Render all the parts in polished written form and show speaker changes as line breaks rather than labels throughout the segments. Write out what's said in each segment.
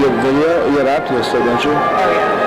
get video? You get Optimus still, don't you?
Oh, yeah.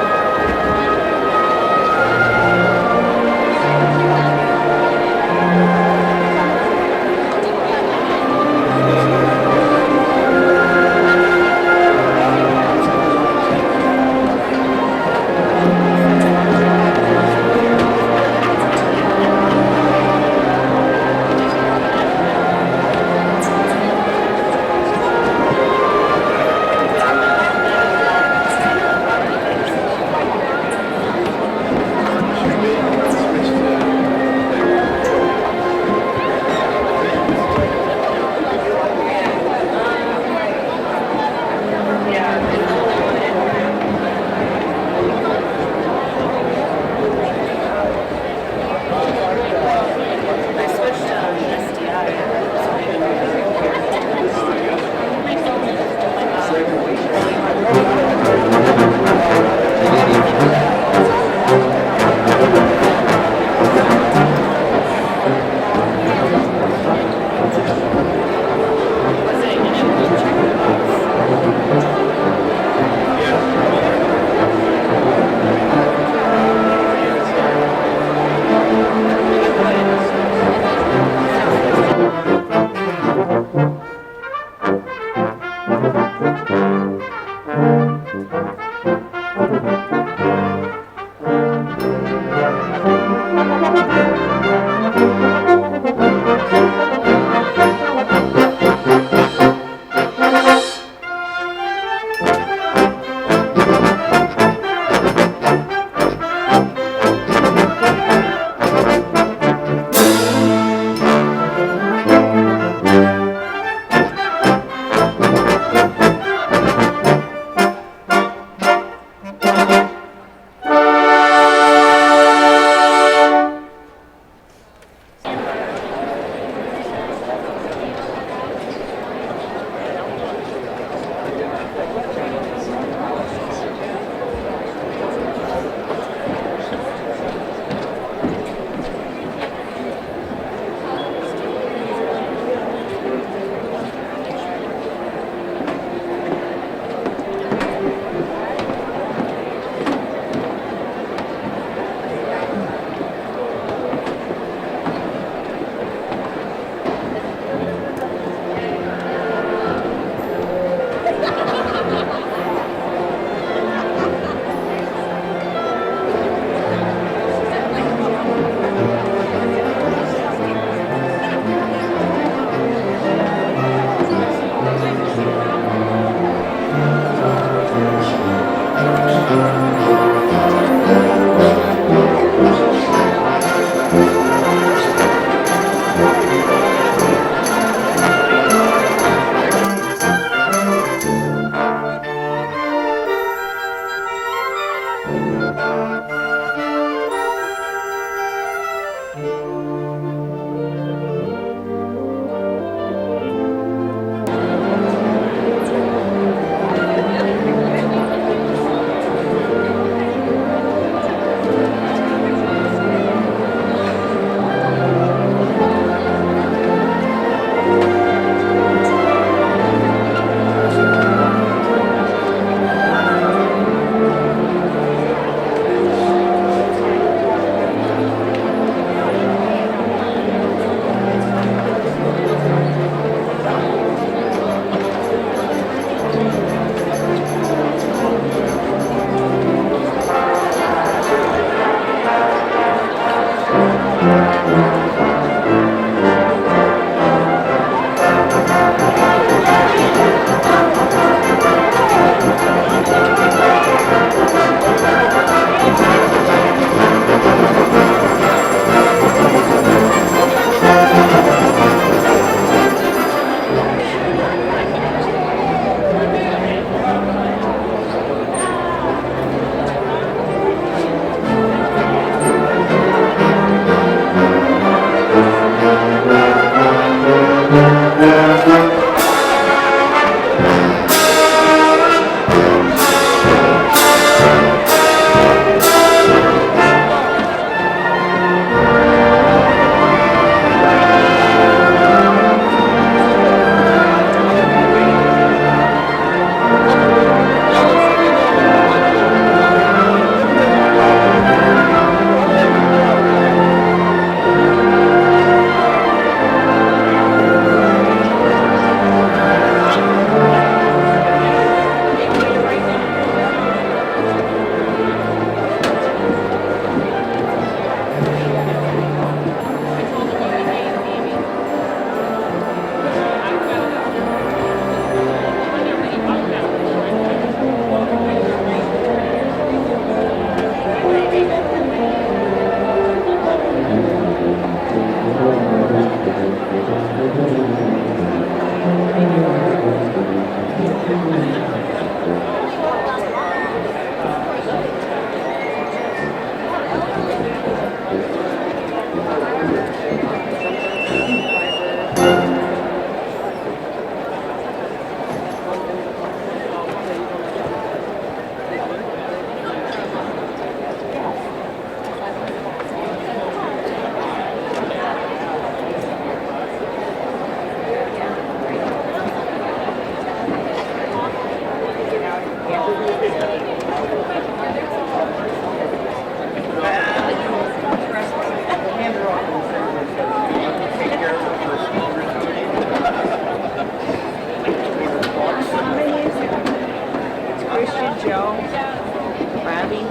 Christian, Joe, Robbie.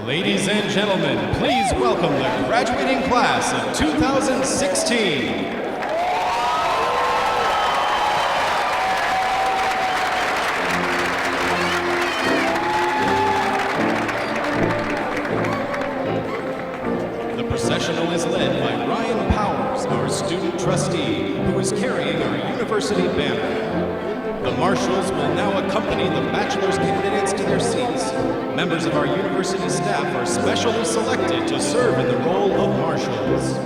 Ladies and gentlemen, please welcome the graduating class of 2016. The processional is led by Ryan Powers, our student trustee, who is carrying our university banner. The marshals will now accompany the bachelor's candidates to their seats. Members of our university staff are specially selected to serve in the role of marshals.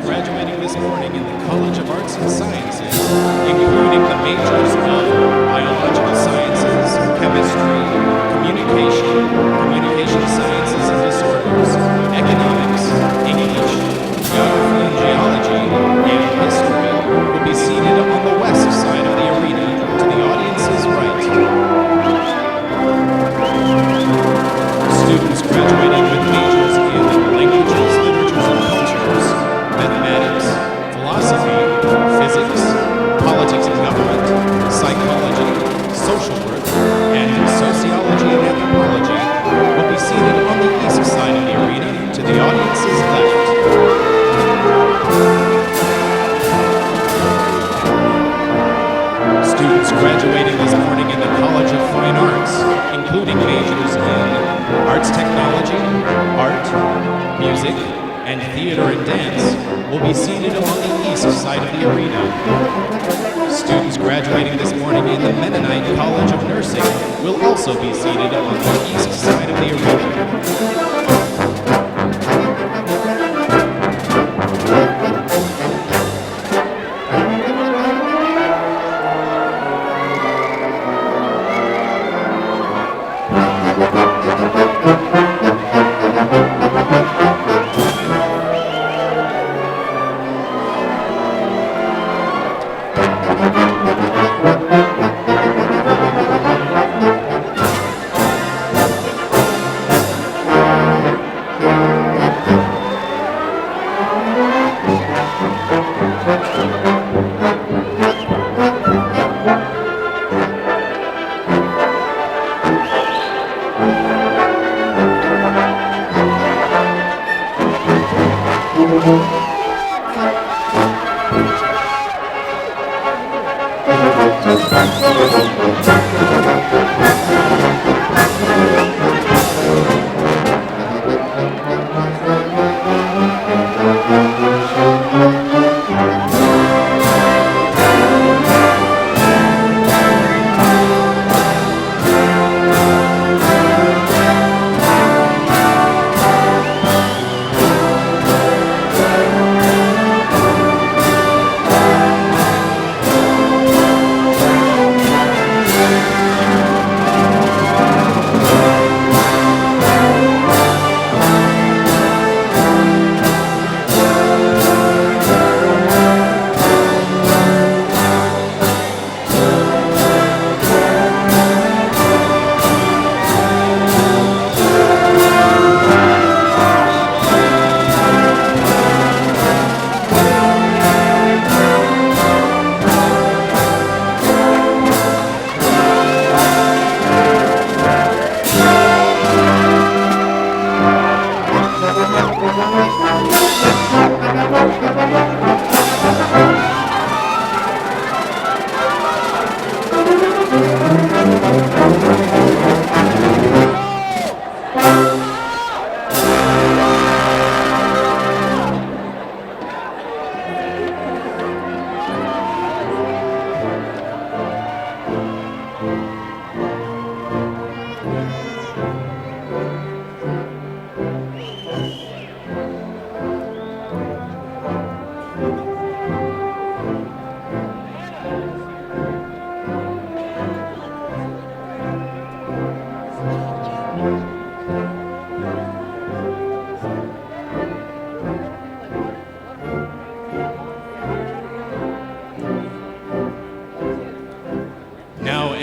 Graduating this morning in the College of Arts and Sciences, including the majors of Biological Sciences, Chemistry, Communication Sciences and Disorders, Economics, English, Geography and Geology, and History, will be seated on the west side of the arena to the audience's right. Students graduating with majors in languages, literatures, and cultures, mathematics, philosophy, physics, politics and government, psychology, social work, and sociology and anthropology will be seated on the east side of the arena to the audience's left. Students graduating this morning in the College of Fine Arts, including majors in Arts Technology, Art, Music, and Theater and Dance, will be seated along the east side of the arena. Students graduating this morning in the Mennonite College of Nursing will also be seated along the east side of the arena.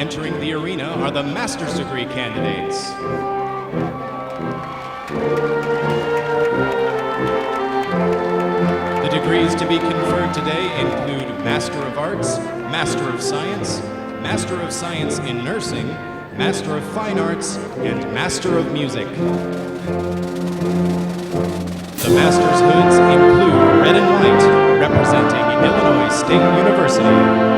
Entering the arena are the master's degree candidates. The degrees to be conferred today include Master of Arts, Master of Science, Master of Science in Nursing, Master of Fine Arts, and Master of Music. The master's hoods include red and white, representing Illinois State University.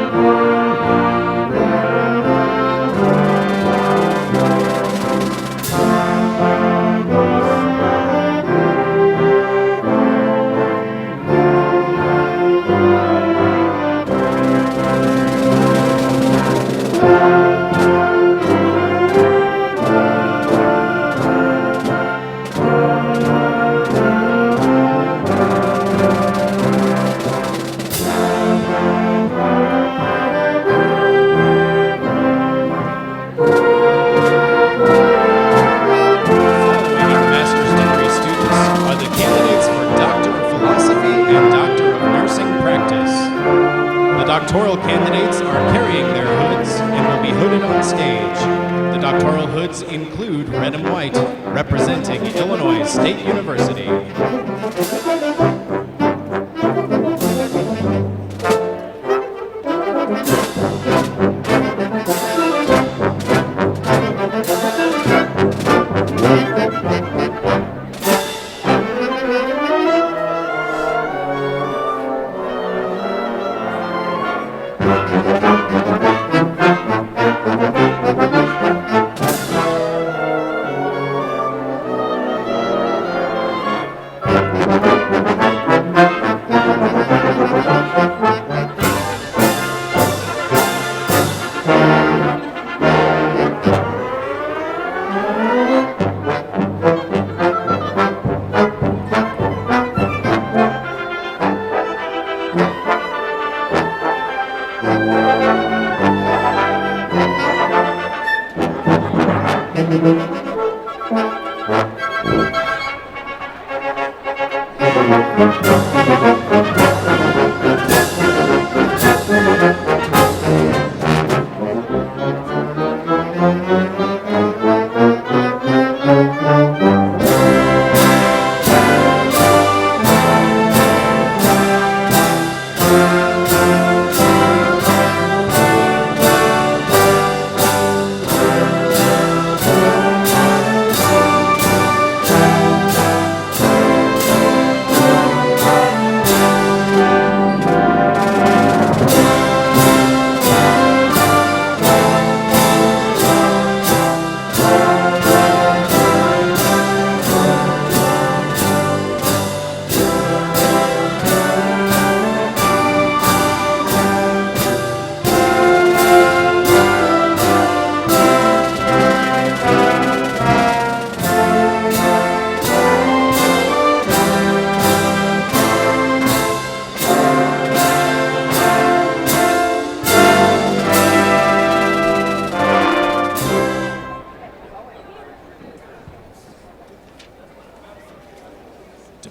Doctoral candidates are carrying their hoods and will be hooded on stage. The doctoral hoods include red and white, representing Illinois State University.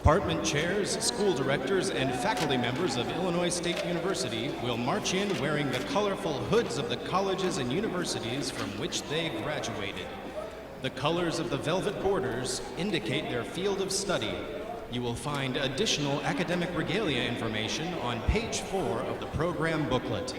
Department chairs, school directors, and faculty members of Illinois State University will march in wearing the colorful hoods of the colleges and universities from which they graduated. The colors of the velvet borders indicate their field of study. You will find additional academic regalia information on page 4 of the program booklet.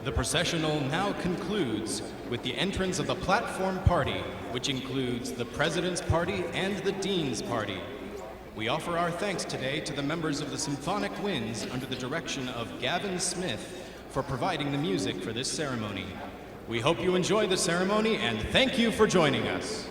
The processional now concludes with the entrance of the platform party, which includes the President's Party and the Dean's Party. We offer our thanks today to the members of the Symphonic Winds under the direction of Gavin Smith for providing the music for this ceremony. We hope you enjoy the ceremony and thank you for joining us.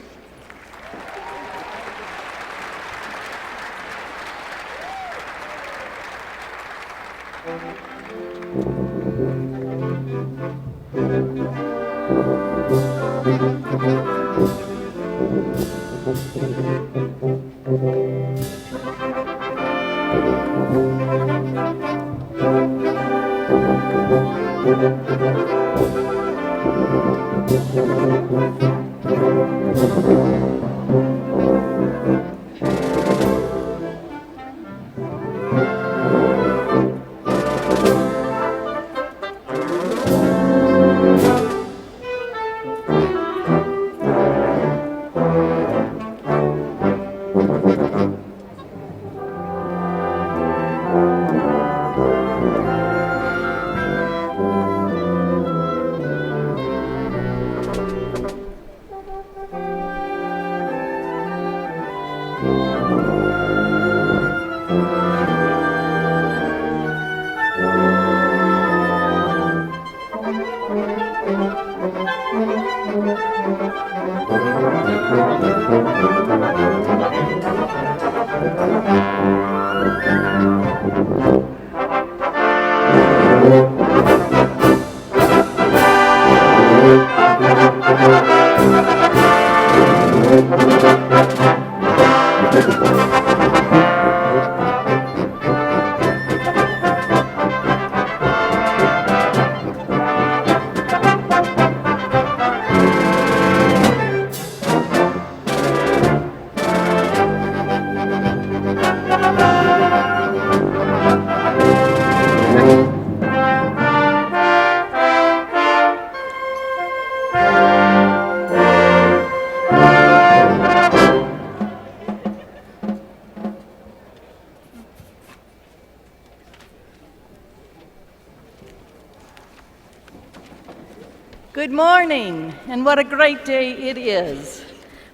Good morning, and what a great day it is.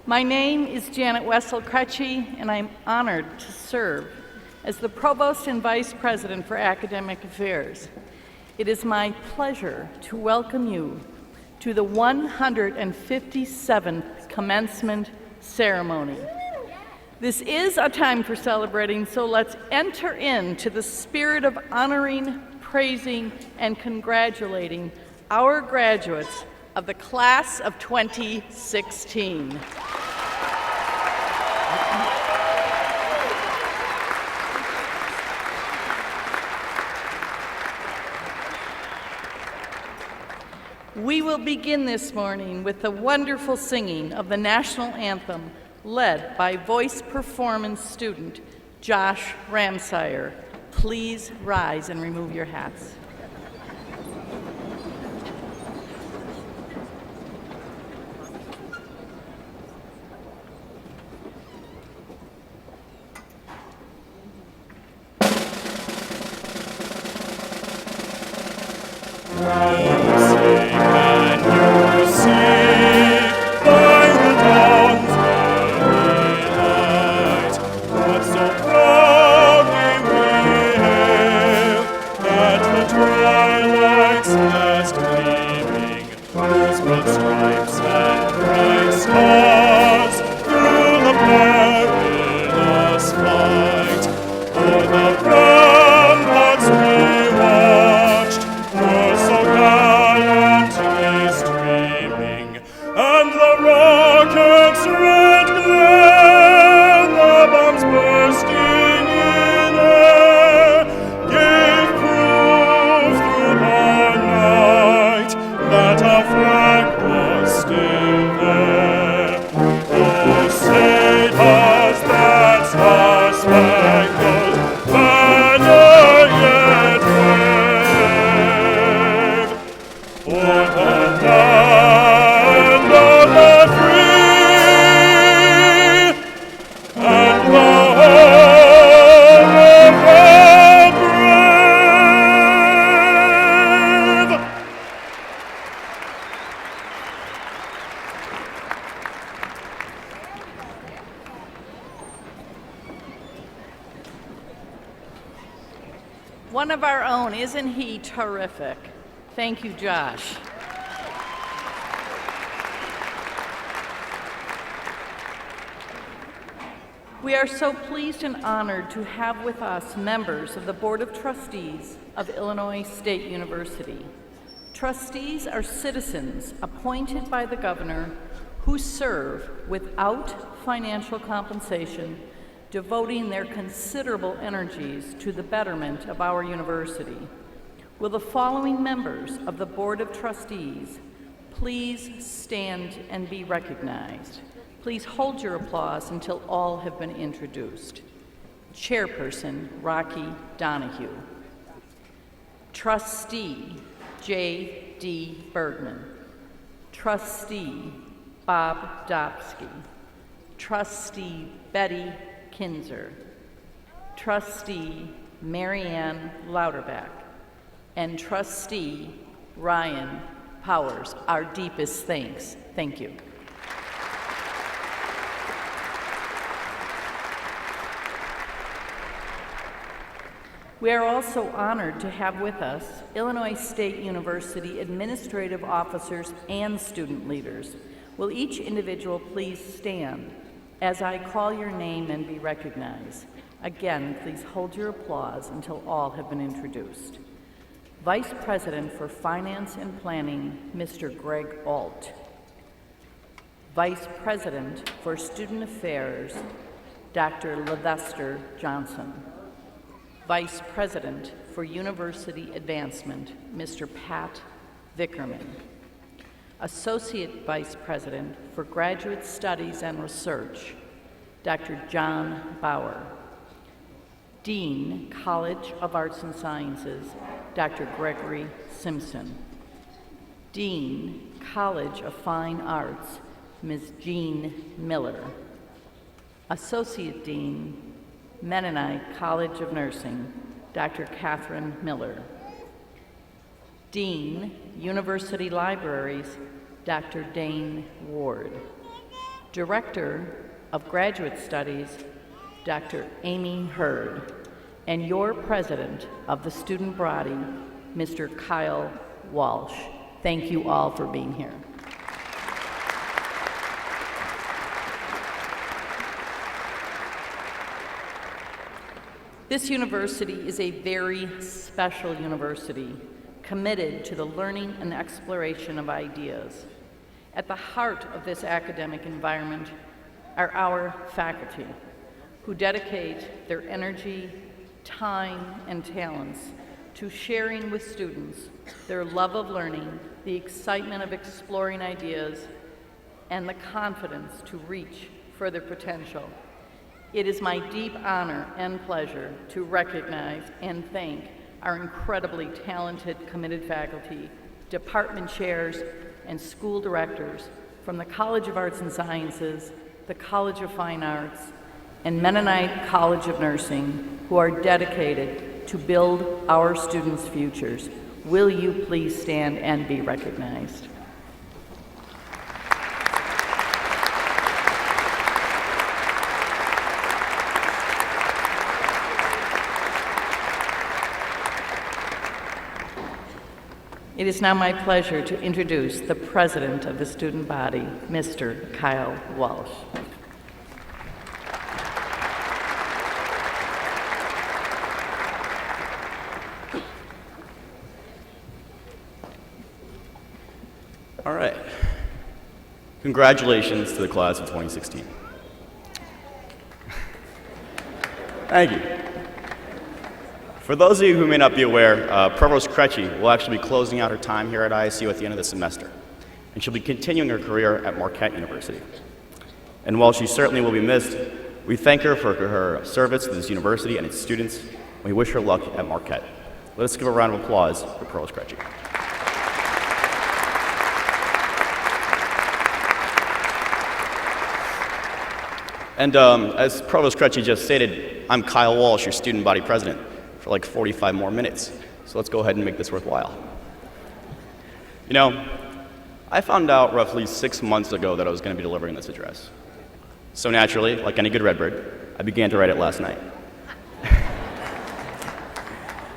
My name is Janet Wessel-Kretschy, and I'm honored to serve as the Provost and Vice President for Academic Affairs. It is my pleasure to welcome you to the 157th Commencement ceremony. This is a time for celebrating, so let's enter into the spirit of honoring, praising, and congratulating our graduates of the class of 2016. We will begin this morning with the wonderful singing of the national anthem led by voice performance student Josh Ramsire. Please rise and remove your hats. One of our own, isn't he terrific? Thank you, Josh. We are so pleased and honored to have with us members of the Board of Trustees of Illinois State University. Trustees are citizens appointed by the governor who serve without financial compensation, devoting their considerable energies to the betterment of our university. Will the following members of the Board of Trustees please stand and be recognized? Please hold your applause until all have been introduced. Chairperson Rocky Donahue. Trustee J.D. Bergman. Trustee Bob Dobsky. Trustee Betty Kinzer, Trustee Marianne Lauterbach, and Trustee Ryan Powers. Our deepest thanks. Thank you. We are also honored to have with us Illinois State University administrative officers and student leaders. Will each individual please stand as I call your name and be recognized? Again, please hold your applause until all have been introduced. Vice President for Finance and Planning, Mr. Greg Alt. Vice President for Student Affairs, Dr. Levester Johnson. Vice President for University Advancement, Mr. Pat Vickerman. Associate Vice President for Graduate Studies and Research, Dr. John Bauer. Dean, College of Arts and Sciences, Dr. Gregory Simpson. Dean, College of Fine Arts, Ms. Jean Miller. Associate Dean, Mennonite College of Nursing, Dr. Catherine Miller. Dean, University Libraries, Dr. Dane Ward. Director of Graduate Studies, Dr. Amy Hurd. And your President of the student body, Mr. Kyle Walsh. Thank you all for being here. This university is a very special university, committed to the learning and exploration of ideas. At the heart of this academic environment are our faculty, who dedicate their energy, time, and talents to sharing with students their love of learning, the excitement of exploring ideas, and the confidence to reach for their potential. It is my deep honor and pleasure to recognize and thank our incredibly talented, committed faculty, department chairs, and school directors from the College of Arts and Sciences, the College of Fine Arts, and Mennonite College of Nursing, who are dedicated to build our students' futures. Will you please stand and be recognized? It is now my pleasure to introduce the President of the student body, Mr. Kyle Walsh.
All right. Congratulations to the class of 2016. Thank you. For those of you who may not be aware, Provost Kretschy will actually be closing out her time here at ISU at the end of the semester, and she'll be continuing her career at Marquette University. And while she certainly will be missed, we thank her for her service to this university and its students, and we wish her luck at Marquette. Let us give a round of applause for Provost Kretschy. And as Provost Kretschy just stated, I'm Kyle Walsh, your student body president, for like 45 more minutes. So let's go ahead and make this worthwhile. You know, I found out roughly 6 months ago that I was going to be delivering this address. So naturally, like any good Redbird, I began to write it last night.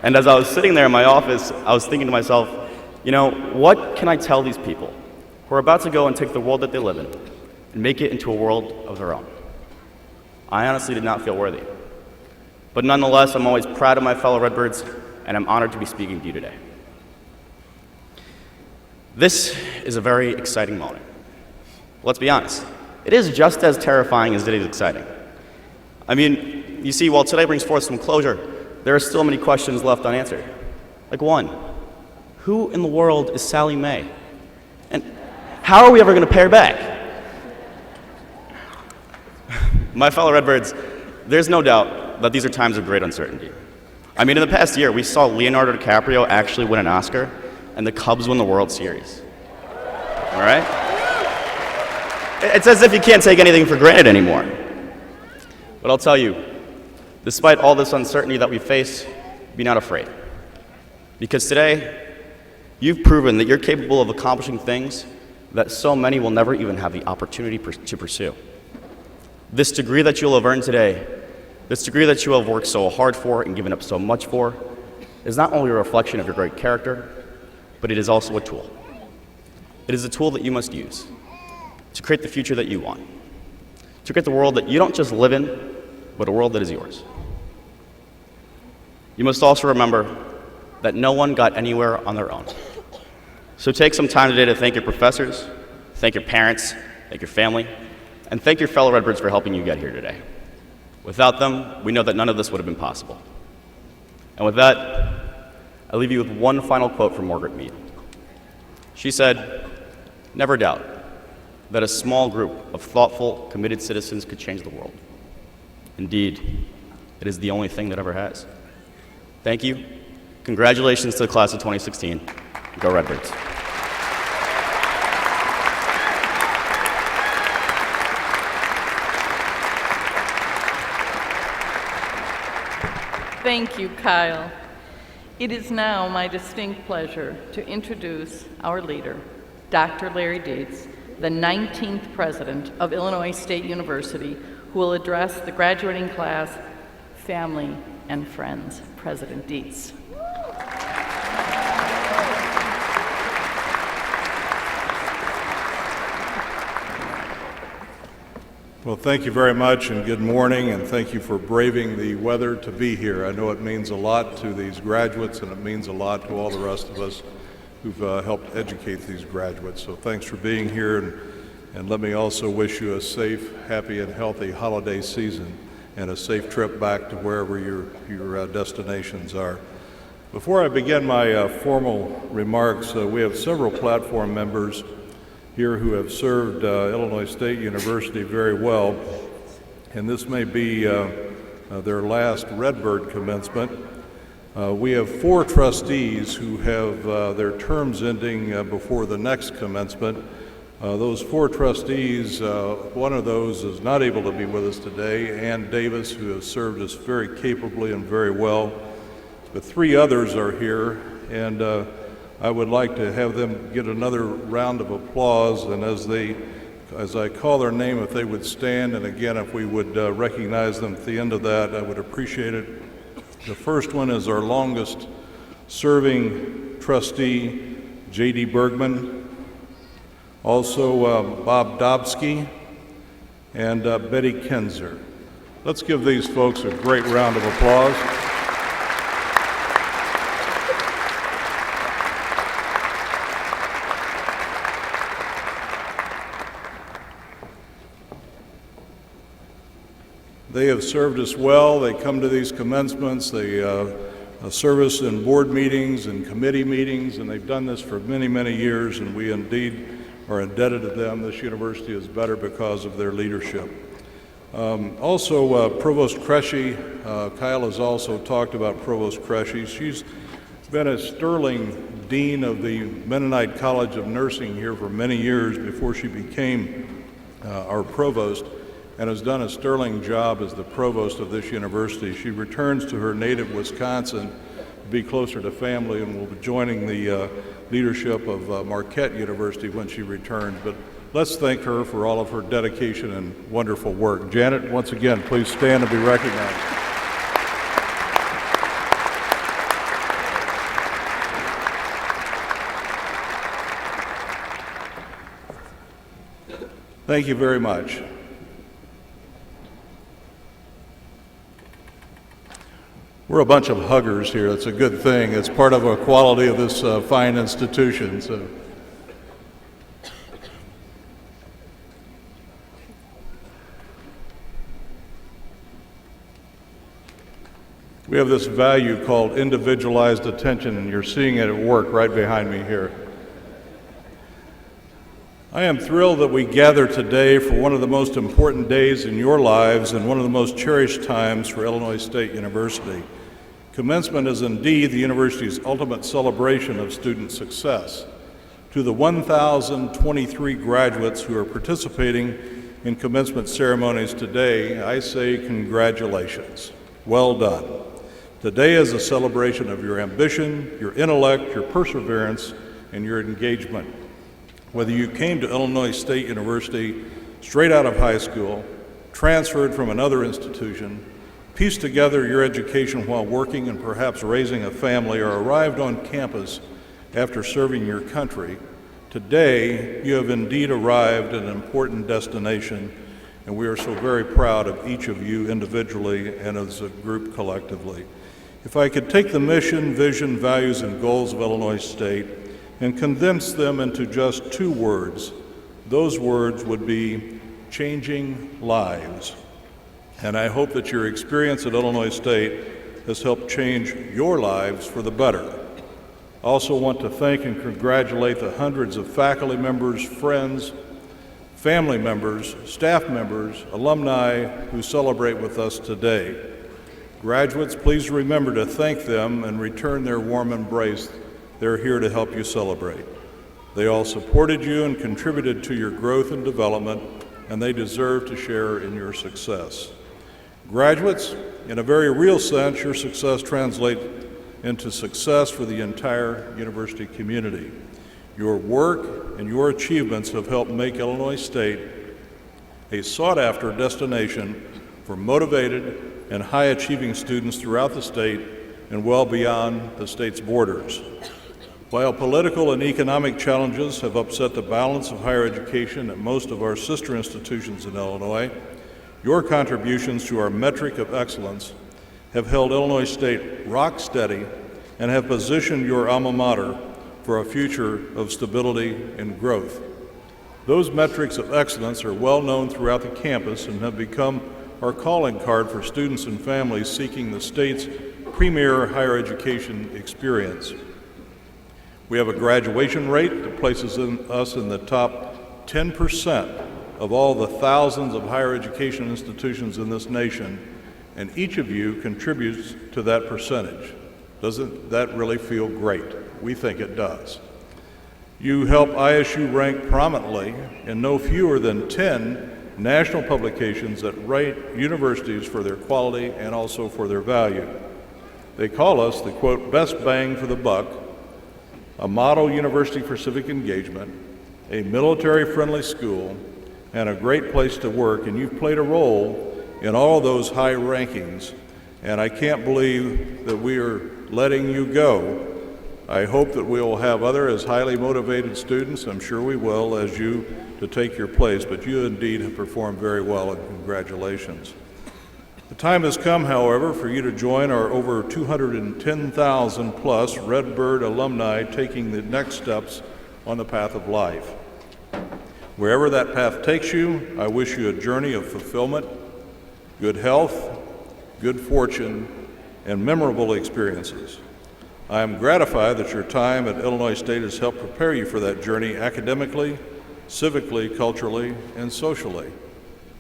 And as I was sitting there in my office, I was thinking to myself, you know, what can I tell these people who are about to go and take the world that they live in and make it into a world of their own? I honestly did not feel worthy. But nonetheless, I'm always proud of my fellow Redbirds, and I'm honored to be speaking to you today. This is a very exciting moment. Let's be honest. It is just as terrifying as it is exciting. I mean, you see, while today brings forth some closure, there are still many questions left unanswered. Like one, who in the world is Sally Mae? And how are we ever going to pay her back? My fellow Redbirds, there's no doubt that these are times of great uncertainty. I mean, in the past year, we saw Leonardo DiCaprio actually win an Oscar, and the Cubs win the World Series. All right? It's as if you can't take anything for granted anymore. But I'll tell you, despite all this uncertainty that we face, be not afraid. Because today, you've proven that you're capable of accomplishing things that so many will never even have the opportunity to pursue. This degree that you'll have earned today This degree that you have worked so hard for and given up so much for is not only a reflection of your great character, but it is also a tool. It is a tool that you must use to create the future that you want, to create the world that you don't just live in, but a world that is yours. You must also remember that no one got anywhere on their own. So take some time today to thank your professors, thank your parents, thank your family, and thank your fellow Redbirds for helping you get here today. Without them, we know that none of this would have been possible. And with that, I leave you with one final quote from Margaret Mead. She said, "Never doubt that a small group of thoughtful, committed citizens could change the world. Indeed, it is the only thing that ever has." Thank you. Congratulations to the class of 2016. Go Redbirds.
Thank you, Kyle. It is now my distinct pleasure to introduce our leader, Dr. Larry Dietz, the 19th president of Illinois State University, who will address the graduating class, family, and friends. President Dietz.
Well, thank you very much, and good morning, and thank you for braving the weather to be here. I know it means a lot to these graduates, and it means a lot to all the rest of us who've helped educate these graduates. So thanks for being here, and let me also wish you a safe, happy, and healthy holiday season, and a safe trip back to wherever your destinations are. Before I begin my formal remarks, we have several platform members here who have served Illinois State University very well, and this may be their last Redbird commencement. We have 4 trustees who have their terms ending before the next commencement. Those 4 trustees, one of those is not able to be with us today, Ann Davis, who has served us very capably and very well, but 3 others are here, and I would like to have them get another round of applause, and as I call their name, if they would stand, and again, if we would recognize them at the end of that, I would appreciate it. The first one is our longest serving trustee, J.D. Bergman, also Bob Dobsky, and Betty Kenzer. Let's give these folks a great round of applause. They have served us well. They come to these commencements. They serve us in board meetings and committee meetings, and they've done this for many, many years, and we indeed are indebted to them. This university is better because of their leadership. Also, Provost Cresci, Kyle has also talked about Provost Cresci. She's been a sterling dean of the Mennonite College of Nursing here for many years before she became our provost, and has done a sterling job as the provost of this university. She returns to her native Wisconsin to be closer to family, and will be joining the leadership of Marquette University when she returns. But let's thank her for all of her dedication and wonderful work. Janet, once again, please stand and be recognized. Thank you very much. We're a bunch of huggers here. It's a good thing. It's part of a quality of this fine institution. So. We have this value called individualized attention, and you're seeing it at work right behind me here. I am thrilled that we gather today for one of the most important days in your lives and one of the most cherished times for Illinois State University. Commencement is indeed the university's ultimate celebration of student success. To the 1,023 graduates who are participating in commencement ceremonies today, I say congratulations. Well done. Today is a celebration of your ambition, your intellect, your perseverance, and your engagement. Whether you came to Illinois State University straight out of high school, transferred from another institution, pieced together your education while working and perhaps raising a family, or arrived on campus after serving your country, today you have indeed arrived at an important destination, and we are so very proud of each of you individually and as a group collectively. If I could take the mission, vision, values, and goals of Illinois State and condense them into just 2 words, those words would be changing lives. And I hope that your experience at Illinois State has helped change your lives for the better. I also want to thank and congratulate the hundreds of faculty members, friends, family members, staff members, alumni who celebrate with us today. Graduates, please remember to thank them and return their warm embrace. They're here to help you celebrate. They all supported you and contributed to your growth and development, and they deserve to share in your success. Graduates, in a very real sense, your success translates into success for the entire university community. Your work and your achievements have helped make Illinois State a sought-after destination for motivated and high-achieving students throughout the state and well beyond the state's borders. While political and economic challenges have upset the balance of higher education at most of our sister institutions in Illinois, your contributions to our metric of excellence have held Illinois State rock steady and have positioned your alma mater for a future of stability and growth. Those metrics of excellence are well known throughout the campus and have become our calling card for students and families seeking the state's premier higher education experience. We have a graduation rate that places us in the top 10% of all the thousands of higher education institutions in this nation, and each of you contributes to that percentage. Doesn't that really feel great? We think it does. You help ISU rank prominently in no fewer than 10 national publications that rate universities for their quality and also for their value. They call us the, quote, best bang for the buck, a model university for civic engagement, a military-friendly school, and a great place to work, and you've played a role in all those high rankings, and I can't believe that we are letting you go. I hope that we will have other as highly motivated students, I'm sure we will, as you to take your place, but you indeed have performed very well, and congratulations. The time has come, however, for you to join our over 210,000 plus Redbird alumni taking the next steps on the path of life. Wherever that path takes you, I wish you a journey of fulfillment, good health, good fortune, and memorable experiences. I am gratified that your time at Illinois State has helped prepare you for that journey academically, civically, culturally, and socially.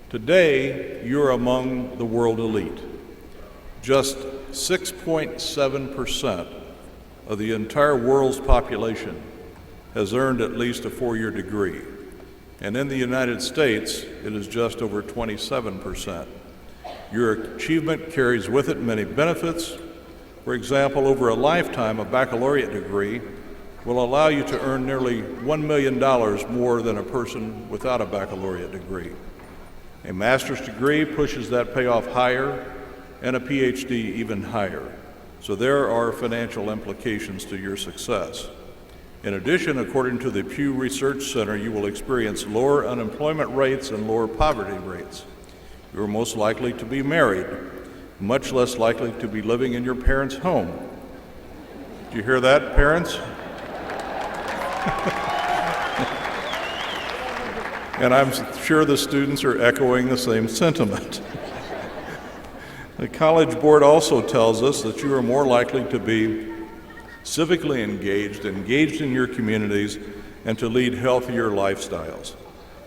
Today, you're among the world elite. Just 6.7% of the entire world's population has earned at least a 4-year degree. And in the United States, it is just over 27%. Your achievement carries with it many benefits. For example, over a lifetime, a baccalaureate degree will allow you to earn nearly $1 million more than a person without a baccalaureate degree. A master's degree pushes that payoff higher, and a PhD even higher. So there are financial implications to your success. In addition, according to the Pew Research Center, you will experience lower unemployment rates and lower poverty rates. You are most likely to be married, much less likely to be living in your parents' home. Do you hear that, parents? And I'm sure the students are echoing the same sentiment. The College Board also tells us that you are more likely to be civically engaged in your communities, and to lead healthier lifestyles.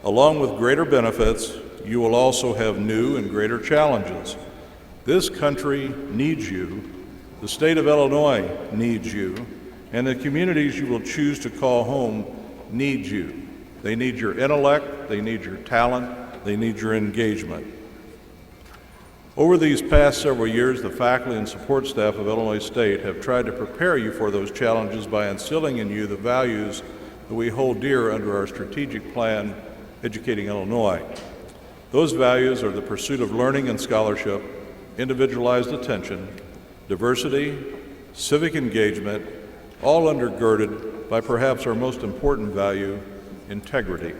Along with greater benefits, you will also have new and greater challenges. This country needs you, the state of Illinois needs you, and the communities you will choose to call home need you. They need your intellect, they need your talent, they need your engagement. Over these past several years, the faculty and support staff of Illinois State have tried to prepare you for those challenges by instilling in you the values that we hold dear under our strategic plan, Educating Illinois. Those values are the pursuit of learning and scholarship, individualized attention, diversity, civic engagement, all undergirded by perhaps our most important value, integrity.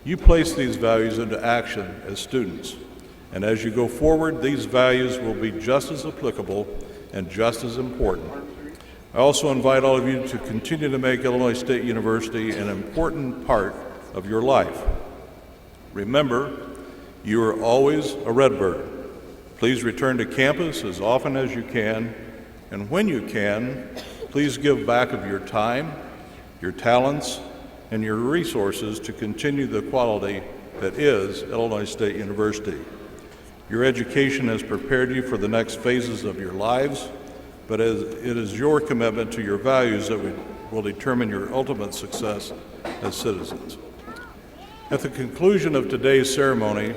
You place these values into action as students, and as you go forward, these values will be just as applicable and just as important. I also invite all of you to continue to make Illinois State University an important part of your life. Remember, you are always a Redbird. Please return to campus as often as you can, and when you can, please give back of your time, your talents, and your resources to continue the quality that is Illinois State University. Your education has prepared you for the next phases of your lives, but it is your commitment to your values that will determine your ultimate success as citizens. At the conclusion of today's ceremony,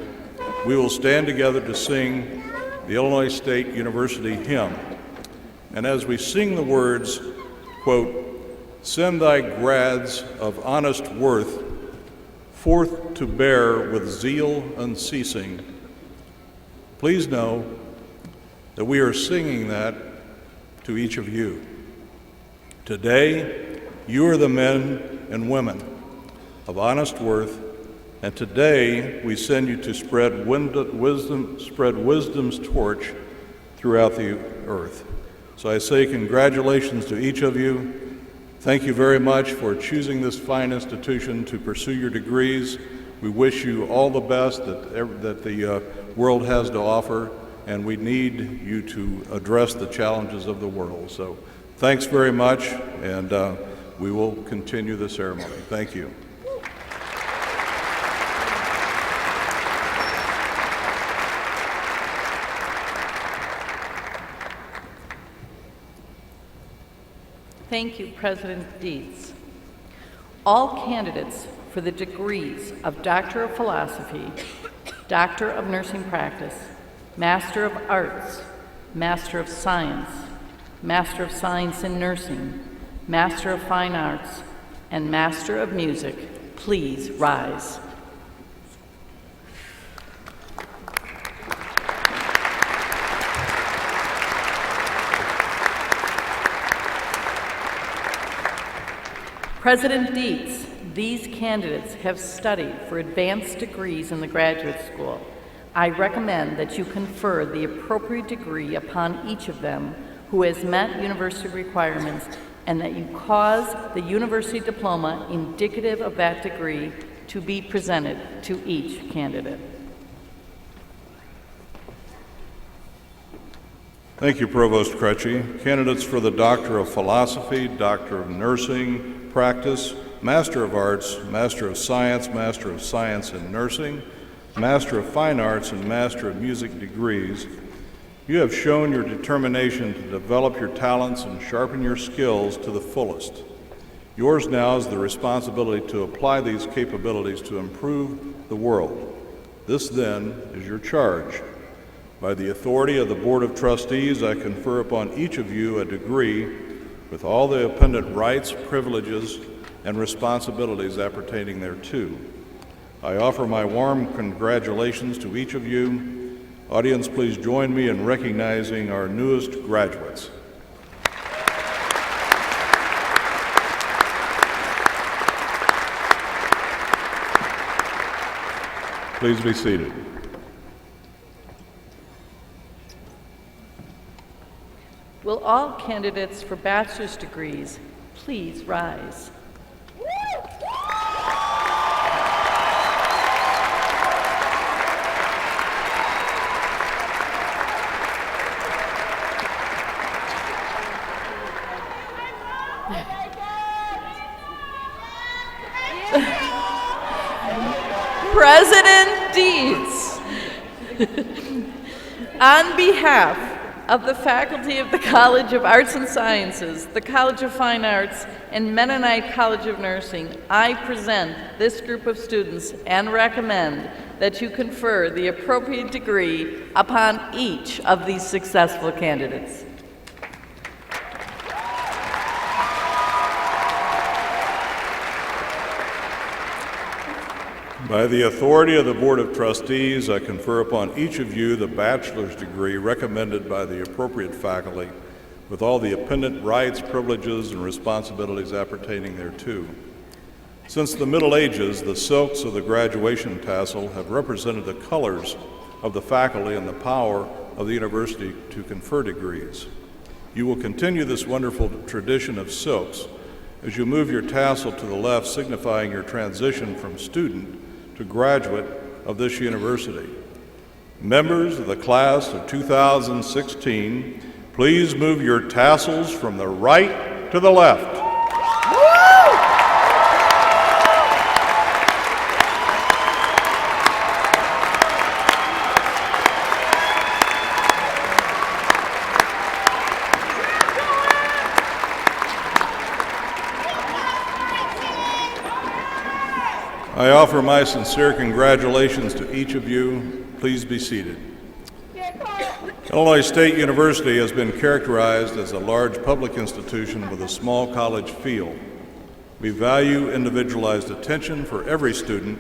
we will stand together to sing the Illinois State University hymn. And as we sing the words, quote, "Send thy grads of honest worth forth to bear with zeal unceasing," please know that we are singing that to each of you. Today, you are the men and women of honest worth, and today we send you to spread wisdom's torch throughout the earth. So I say congratulations to each of you. Thank you very much for choosing this fine institution to pursue your degrees. We wish you all the best that the world has to offer, and we need you to address the challenges of the world. So thanks very much, and we will continue the ceremony. Thank you.
Thank you, President Dietz. All candidates for the degrees of Doctor of Philosophy, Doctor of Nursing Practice, Master of Arts, Master of Science, Master of Science in Nursing, Master of Fine Arts, and Master of Music, please rise. President Dietz, these candidates have studied for advanced degrees in the graduate school. I recommend that you confer the appropriate degree upon each of them who has met university requirements, and that you cause the university diploma indicative of that degree to be presented to each candidate.
Thank you, Provost Krejci. Candidates for the Doctor of Philosophy, Doctor of Nursing Practice, Master of Arts, Master of Science in Nursing, Master of Fine Arts, and Master of Music degrees, you have shown your determination to develop your talents and sharpen your skills to the fullest. Yours now is the responsibility to apply these capabilities to improve the world. This, then, is your charge. By the authority of the Board of Trustees, I confer upon each of you a degree with all the appendant rights, privileges, and responsibilities appertaining thereto. I offer my warm congratulations to each of you. Audience, please join me in recognizing our newest graduates. Please be seated.
Will all candidates for bachelor's degrees please rise? President Dietz, on behalf of the faculty of the College of Arts and Sciences, the College of Fine Arts, and Mennonite College of Nursing, I present this group of students and recommend that you confer the appropriate degree upon each of these successful candidates.
By the authority of the Board of Trustees, I confer upon each of you the bachelor's degree recommended by the appropriate faculty, with all the appendant rights, privileges, and responsibilities appertaining thereto. Since the Middle Ages, the silks of the graduation tassel have represented the colors of the faculty and the power of the university to confer degrees. You will continue this wonderful tradition of silks as you move your tassel to the left, signifying your transition from student to graduate of this university. Members of the class of 2016, please move your tassels from the right to the left. I offer my sincere congratulations to each of you. Please be seated. Illinois State University has been characterized as a large public institution with a small college feel. We value individualized attention for every student,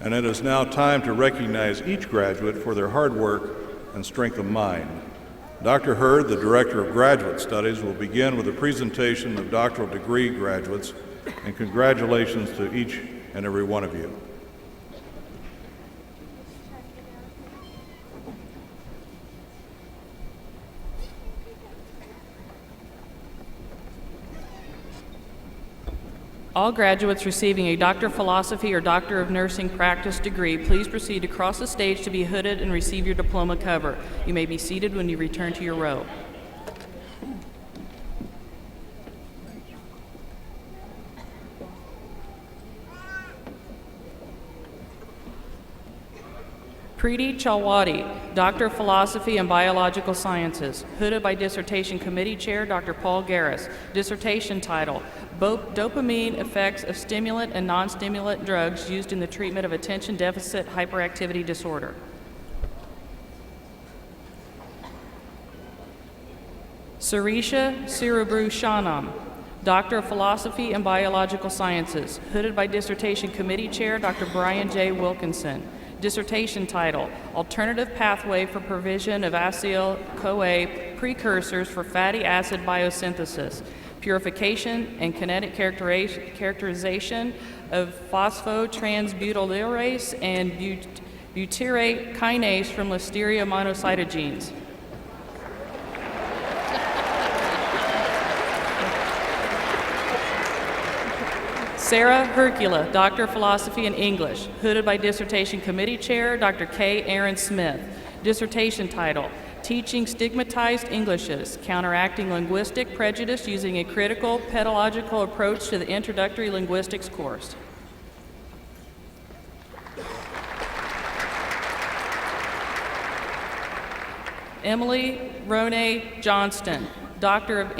and it is now time to recognize each graduate for their hard work and strength of mind. Dr. Hurd, the Director of Graduate Studies, will begin with a presentation of doctoral degree graduates, and congratulations to each and every one of you.
All graduates receiving a Doctor of Philosophy or Doctor of Nursing practice degree, please proceed across the stage to be hooded and receive your diploma cover. You may be seated when you return to your row. Preeti Chalwadi, Doctor of Philosophy and Biological Sciences, hooded by Dissertation Committee Chair Dr. Paul Garris. Dissertation title, Dopamine Effects of Stimulant and Non-Stimulant Drugs Used in the Treatment of Attention Deficit Hyperactivity Disorder. Sarisha Sirabhushanam, Doctor of Philosophy and Biological Sciences, hooded by Dissertation Committee Chair Dr. Brian J. Wilkinson. Dissertation title, Alternative Pathway for Provision of Acyl-CoA Precursors for Fatty Acid Biosynthesis, Purification and Kinetic Characterization of Phosphotransbutyrate and butyrate kinase from Listeria monocytogenes. Sarah Hercula, Doctor of Philosophy and English, hooded by Dissertation Committee Chair Dr. K. Aaron Smith. Dissertation title, Teaching Stigmatized Englishes, Counteracting Linguistic Prejudice Using a Critical Pedagogical Approach to the Introductory Linguistics course. Emily Rone Johnston, Doctor of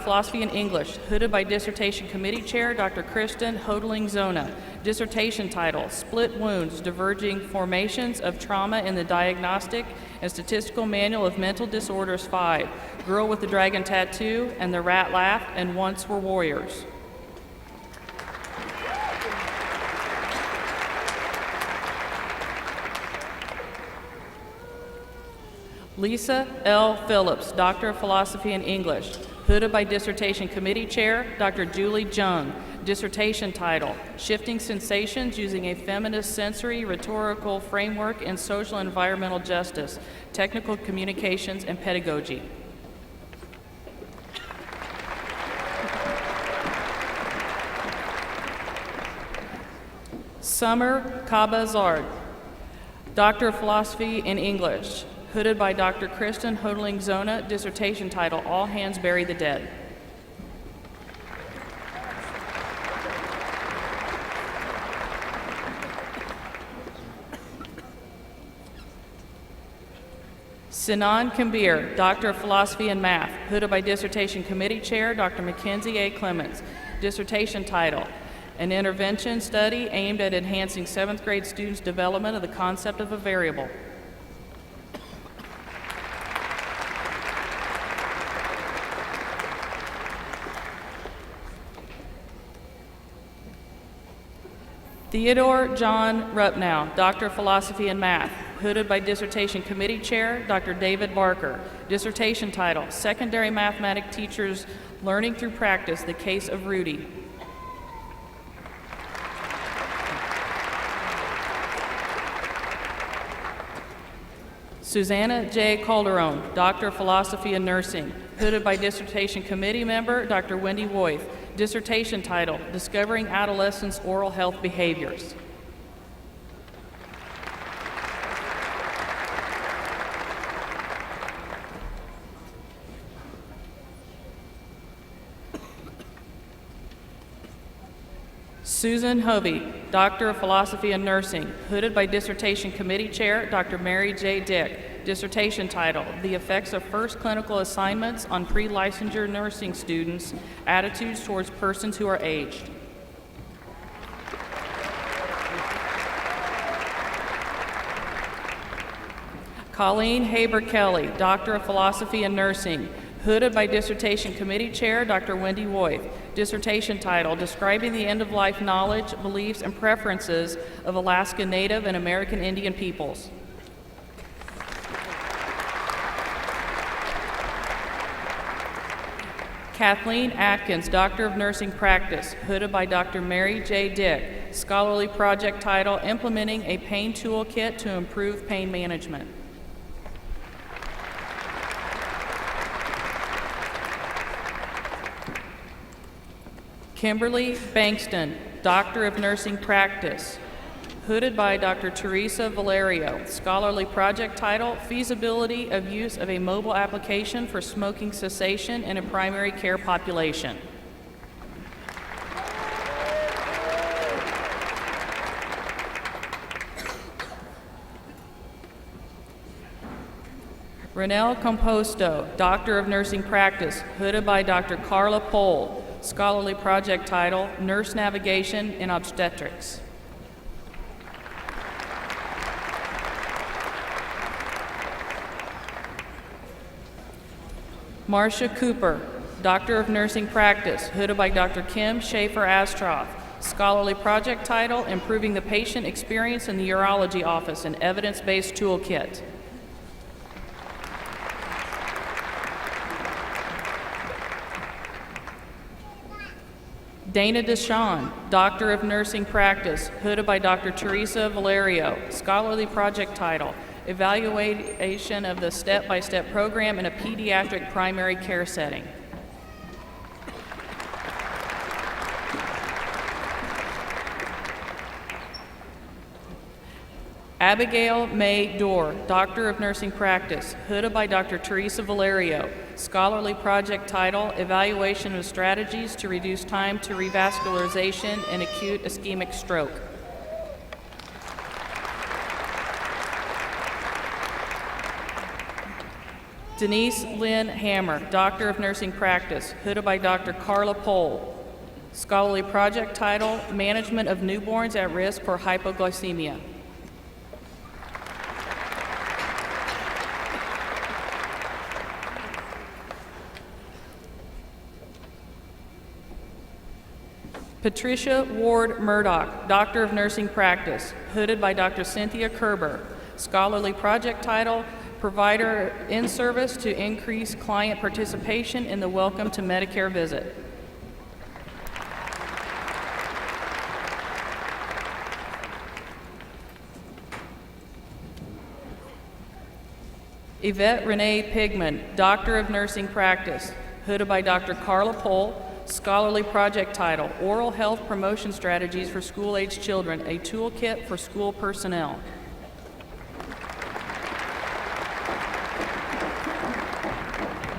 Philosophy and English, hooded by Dissertation Committee Chair Dr. Kristen Hodling-Zona. Dissertation title, Split Wounds, Diverging Formations of Trauma in the Diagnostic and Statistical Manual of Mental Disorders 5, Girl with the Dragon Tattoo and the Rat Laugh and Once Were Warriors. Lisa L. Phillips, Doctor of Philosophy and English, hooded by Dissertation Committee Chair Dr. Julie Jung. Dissertation title, Shifting Sensations Using a Feminist Sensory Rhetorical Framework in Social and Environmental Justice, Technical Communications and Pedagogy. Summer Kabazard, Doctor of Philosophy in English, hooded by Dr. Kristen Hodling-Zona. Dissertation title, All Hands Bury the Dead. Sinan Kambir, Doctor of Philosophy and Math, hooded by Dissertation Committee Chair Dr. Mackenzie A. Clements. Dissertation title, An Intervention Study Aimed at Enhancing 7th Grade Students' Development of the Concept of a Variable. Theodore John Rupnow, Doctor of Philosophy and Math, hooded by Dissertation Committee Chair, Dr. David Barker. Dissertation title, Secondary Mathematics Teachers Learning Through Practice, The Case of Rudy. Susanna J. Calderon, Doctor of Philosophy and Nursing, hooded by Dissertation Committee Member, Dr. Wendy Woith. Dissertation title, Discovering Adolescents' Oral Health Behaviors. Susan Hovey, Doctor of Philosophy and Nursing, hooded by Dissertation Committee Chair, Dr. Mary J. Dick. Dissertation title, The Effects of First Clinical Assignments on Pre-Licensure Nursing Students' Attitudes Towards Persons Who Are Aged. Colleen Haber-Kelly, Doctor of Philosophy and Nursing, hooded by Dissertation Committee Chair, Dr. Wendy Woith. Dissertation title, Describing the End-of-Life Knowledge, Beliefs, and Preferences of Alaska Native and American Indian Peoples. Kathleen Atkins, Doctor of Nursing Practice, hooded by Dr. Mary J. Dick. Scholarly project title, Implementing a Pain Toolkit to Improve Pain Management. Kimberly Bankston, Doctor of Nursing Practice, hooded by Dr. Teresa Valerio. Scholarly project title, Feasibility of Use of a Mobile Application for Smoking Cessation in a Primary Care Population. Renelle Composto, Doctor of Nursing Practice, hooded by Dr. Carla Pohl. Scholarly project title, Nurse Navigation in Obstetrics. Marcia Cooper, Doctor of Nursing Practice, hooded by Dr. Kim Schaefer-Astroff. Scholarly project title, Improving the Patient Experience in the Urology Office, an Evidence-Based Toolkit. Dana Deshawn, Doctor of Nursing Practice, hooded by Dr. Teresa Valerio. Scholarly project title, Evaluation of the Step-by-Step Program in a Pediatric Primary Care Setting. Abigail May Dorr, Doctor of Nursing Practice, hooded by Dr. Teresa Valerio. Scholarly project title, Evaluation of Strategies to Reduce Time to Revascularization in Acute Ischemic Stroke. Denise Lynn Hammer, Doctor of Nursing Practice, hooded by Dr. Carla Pohl. Scholarly project title, Management of Newborns at Risk for Hypoglycemia. Patricia Ward Murdoch, Doctor of Nursing Practice, hooded by Dr. Cynthia Kerber. Scholarly project title, Provider in-Service to Increase Client Participation in the Welcome to Medicare Visit. Yvette Renee Pigman, Doctor of Nursing Practice, hooded by Dr. Carla Pohl. Scholarly project title, Oral Health Promotion Strategies for School-Aged Children, a Toolkit for School Personnel.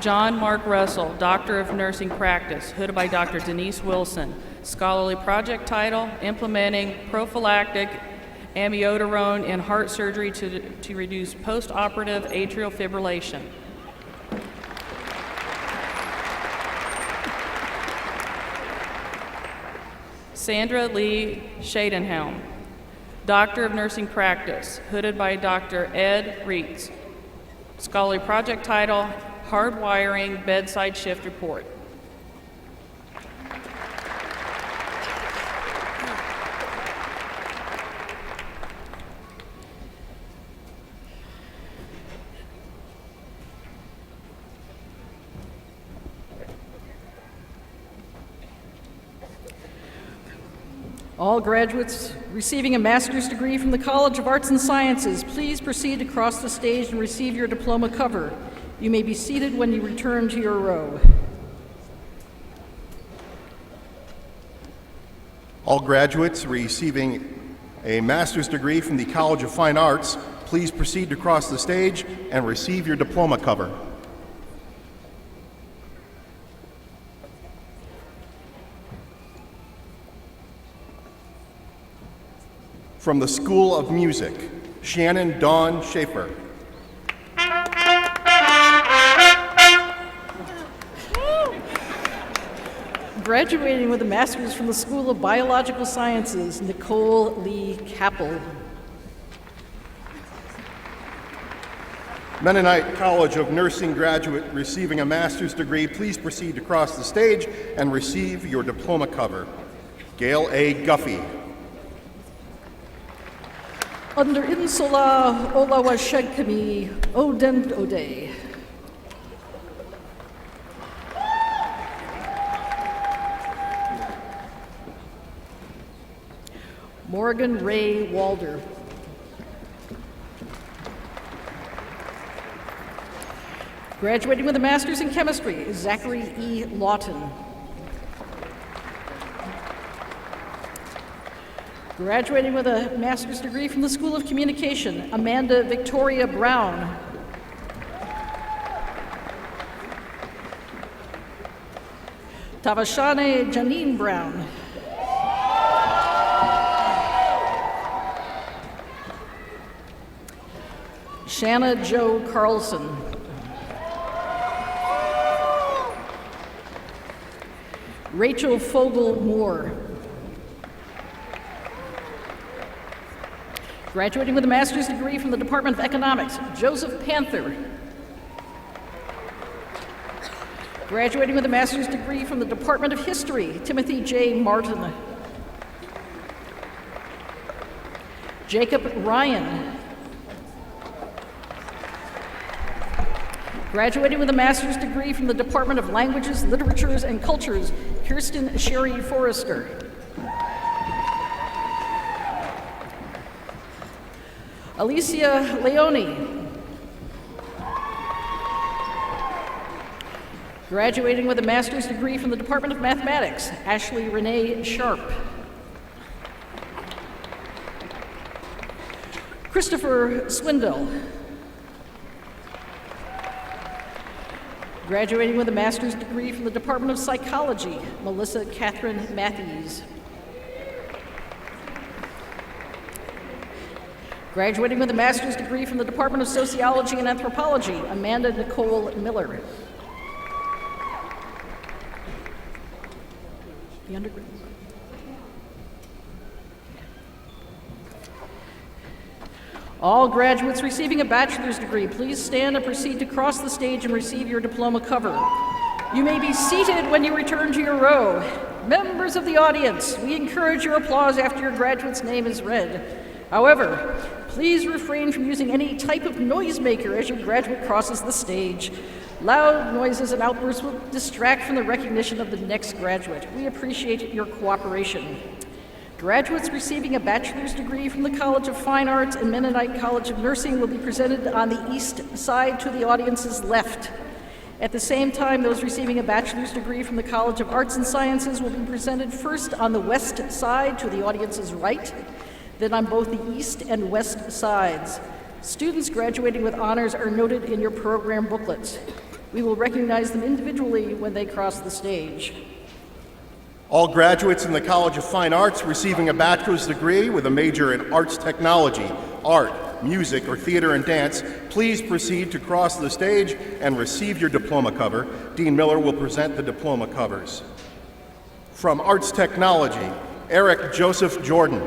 John Mark Russell, Doctor of Nursing Practice, hooded by Dr. Denise Wilson. Scholarly project title, Implementing Prophylactic Amiodarone in Heart Surgery to Reduce Post-Operative Atrial Fibrillation. Sandra Lee Shadenhelm, Doctor of Nursing Practice, hooded by Dr. Ed Reitz. Scholarly project title, Hardwiring Bedside Shift Report.
All graduates receiving a master's degree from the College of Arts and Sciences, please proceed to cross the stage and receive your diploma cover. You may be seated when you return to your row.
All graduates receiving a master's degree from the College of Fine Arts, please proceed to cross the stage and receive your diploma cover. From the School of Music, Shannon Dawn Schaefer.
Graduating with a master's from the School of Biological Sciences, Nicole Lee Kappel.
Mennonite College of Nursing graduate receiving a master's degree, please proceed to cross the stage and receive your diploma cover. Gail A. Guffey.
Under Insola Olawashegkami Odent Ode. Morgan Ray Walder. Graduating with a master's in chemistry, Zachary E. Lawton. Graduating with a master's degree from the School of Communication, Amanda Victoria Brown. Tavashane Janine Brown. Shanna Jo Carlson. Rachel Fogel Moore. Graduating with a master's degree from the Department of Economics, Joseph Panther. Graduating with a master's degree from the Department of History, Timothy J. Martin. Jacob Ryan. Graduating with a master's degree from the Department of Languages, Literatures, and Cultures, Kirsten Sherry Forrester. Alicia Leone. Graduating with a master's degree from the Department of Mathematics, Ashley Renee Sharp. Christopher Swindle. Graduating with a master's degree from the Department of Psychology, Melissa Catherine Matthews. Graduating with a master's degree from the Department of Sociology and Anthropology, Amanda Nicole Miller. The undergrad. All graduates receiving a bachelor's degree, please stand and proceed to cross the stage and receive your diploma cover. You may be seated when you return to your row. Members of the audience, we encourage your applause after your graduate's name is read. However, please refrain from using any type of noisemaker as your graduate crosses the stage. Loud noises and outbursts will distract from the recognition of the next graduate. We appreciate your cooperation. Graduates receiving a bachelor's degree from the College of Fine Arts and Mennonite College of Nursing will be presented on the east side to the audience's left. At the same time, those receiving a bachelor's degree from the College of Arts and Sciences will be presented first on the west side to the audience's right, then on both the east and west sides. Students graduating with honors are noted in your program booklets. We will recognize them individually when they cross the stage.
All graduates in the College of Fine Arts receiving a bachelor's degree with a major in arts technology, art, music, or theater and dance, please proceed to cross the stage and receive your diploma cover. Dean Miller will present the diploma covers. From Arts Technology, Eric Joseph Jordan.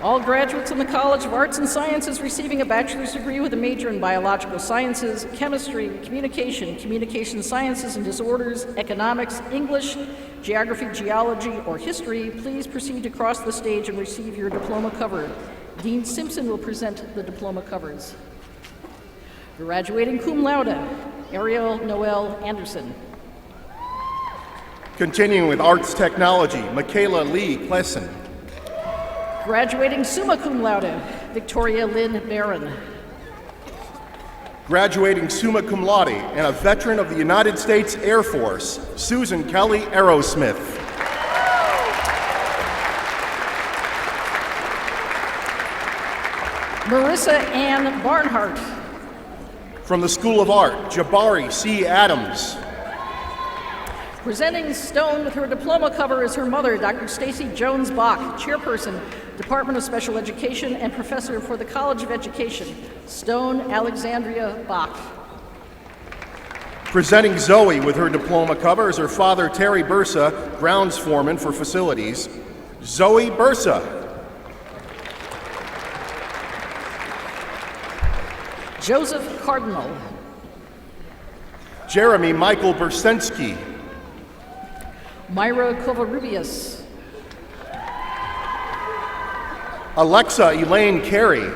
All graduates in the College of Arts and Sciences receiving a bachelor's degree with a major in biological sciences, chemistry, communication sciences and disorders, economics, English, geography, geology, or history, please proceed to cross the stage and receive your diploma cover. Dean Simpson will present the diploma covers. Graduating cum laude, Ariel Noel Anderson.
Continuing with Arts Technology, Michaela Lee Klessen.
Graduating summa cum laude, Victoria Lynn Barron.
Graduating summa cum laude and a veteran of the United States Air Force, Susan Kelly Aerosmith.
Marissa Ann Barnhart.
From the School of Art, Jabari C. Adams.
Presenting stone with her diploma cover is her mother, Dr. Stacy Jones Bach, Chairperson, Department of Special Education and Professor for the College of Education. Stone Alexandria Bach.
Presenting Zoe with her diploma cover is her father, Terry Bursa, Grounds Foreman for Facilities. Zoe Bursa.
Joseph Cardinal.
Jeremy Michael Bersensky.
Myra Covarrubias.
Alexa Elaine Carey.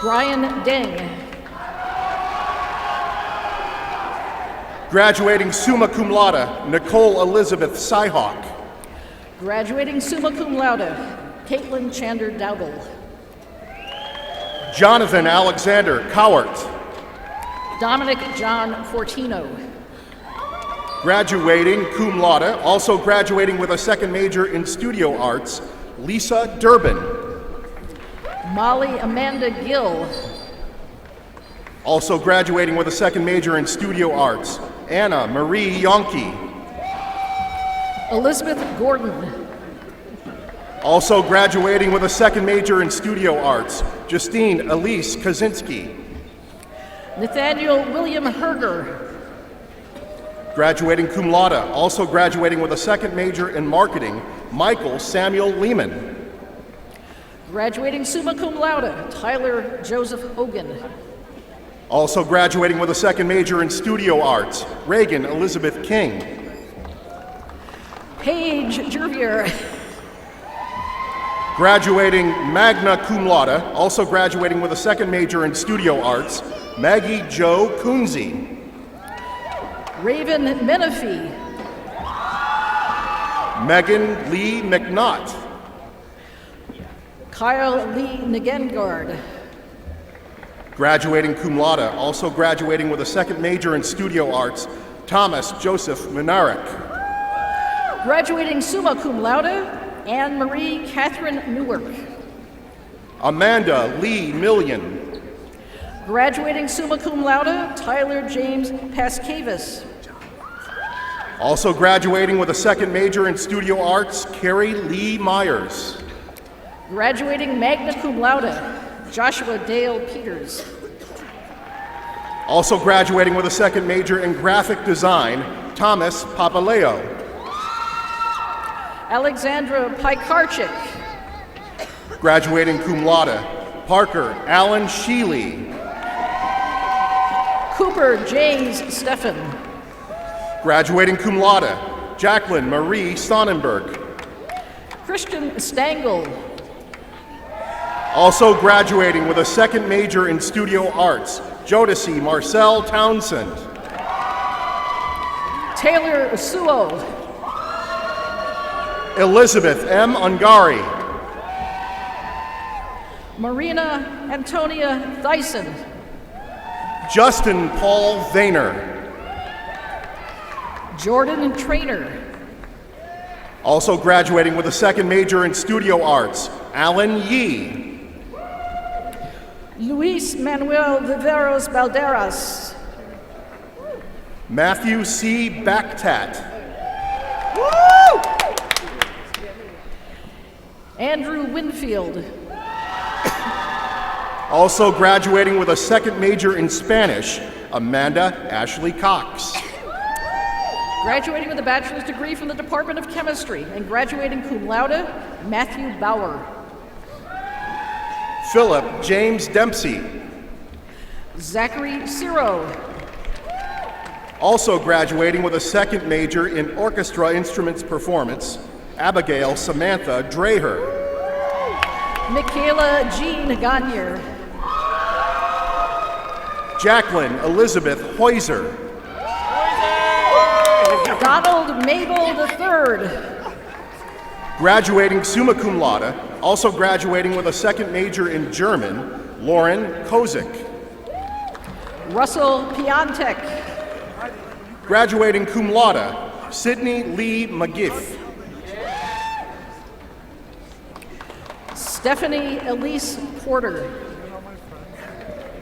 Brian Deng.
Graduating summa cum laude, Nicole Elizabeth Cyhawk.
Graduating summa cum laude, Caitlin Chander Dowdle.
Jonathan Alexander Cowart.
Dominic John Fortino.
Graduating cum laude, also graduating with a second major in studio arts, Lisa Durbin.
Molly Amanda Gill.
Also graduating with a second major in studio arts, Anna Marie Yonke.
Elizabeth Gordon.
Also graduating with a second major in studio arts, Justine Elise Kaczynski.
Nathaniel William Herger.
Graduating cum laude, also graduating with a second major in marketing, Michael Samuel Lehman.
Graduating summa cum laude, Tyler Joseph Hogan.
Also graduating with a second major in studio arts, Reagan Elizabeth King.
Paige Jervier.
Graduating magna cum laude, also graduating with a second major in studio arts, Maggie Jo Kunze.
Raven Menifee.
Megan Lee McNaught.
Kyle Lee Negengard.
Graduating cum laude, also graduating with a second major in studio arts, Thomas Joseph Minarik.
Graduating summa cum laude, Anne Marie Catherine Newark.
Amanda Lee Million.
Graduating summa cum laude, Tyler James Pascavis.
Also graduating with a second major in studio arts, Carrie Lee Myers.
Graduating magna cum laude, Joshua Dale Peters.
Also graduating with a second major in graphic design, Thomas Papaleo.
Alexandra Pikarchik.
Graduating cum laude, Parker Allen Sheely.
Cooper James Steffen.
Graduating cum laude, Jacqueline Marie Sonnenberg.
Christian Stangl.
Also graduating with a second major in studio arts, Jodeci Marcel Townsend.
Taylor Suo.
Elizabeth M. Ungari.
Marina Antonia Thyssen.
Justin Paul Vayner.
Jordan Trainer.
Also graduating with a second major in studio arts, Alan Yee.
Luis Manuel Viveros Balderas.
Matthew C. Backtat.
Andrew Winfield.
Also graduating with a second major in Spanish, Amanda Ashley Cox.
Graduating with a bachelor's degree from the Department of Chemistry and graduating cum laude, Matthew Bauer.
Philip James Dempsey.
Zachary Ciro.
Also graduating with a second major in orchestra instruments performance, Abigail Samantha Dreher.
Michaela Jean Gagne.
Jacqueline Elizabeth Heuser.
Donald Mabel III.
Graduating summa cum laude, also graduating with a second major in German, Lauren Kozik.
Russell Piantek.
Graduating cum laude, Sydney Lee McGiff.
Stephanie Elise Porter.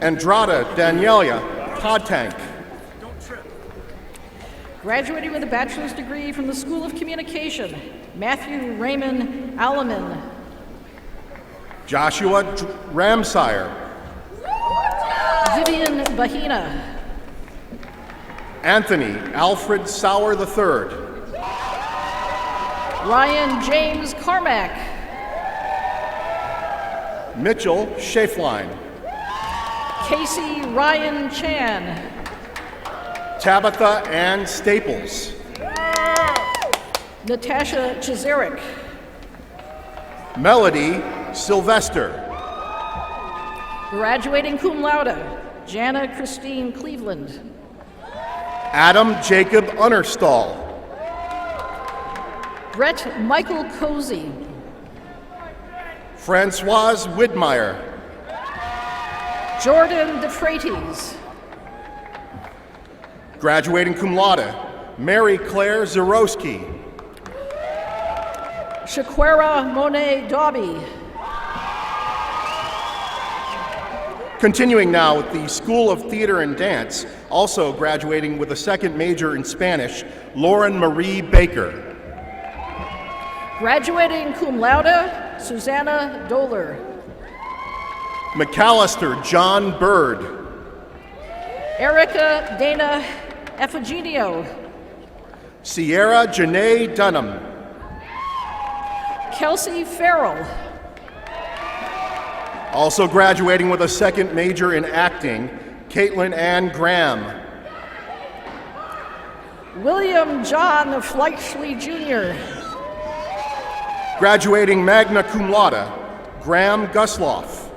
Andrada Danielia Podtank.
Graduating with a bachelor's degree from the School of Communication, Matthew Raymond Alleman.
Joshua Ramsire.
Vivian Bahina.
Anthony Alfred Sauer III.
Ryan James Carmack.
Mitchell Schaeflein.
Casey Ryan Chan.
Tabitha Ann Staples.
Natasha Chizerick.
Melody Sylvester.
Graduating cum laude, Jana Christine Cleveland.
Adam Jacob Unnerstall.
Brett Michael Cozy.
Francoise Widmeyer.
Jordan DeFreites.
Graduating cum laude, Mary Claire Zarowski.
Shaquera Monet Dobby.
Continuing now with the School of Theater and Dance, also graduating with a second major in Spanish, Lauren Marie Baker.
Graduating cum laude, Susanna Doler.
McAllister John Bird.
Erica Dana Effigenio.
Sierra Janae Dunham.
Kelsey Farrell.
Also graduating with a second major in acting, Caitlin Ann Graham.
William John Fleischley Jr.
Graduating magna cum laude, Graham Gusloff.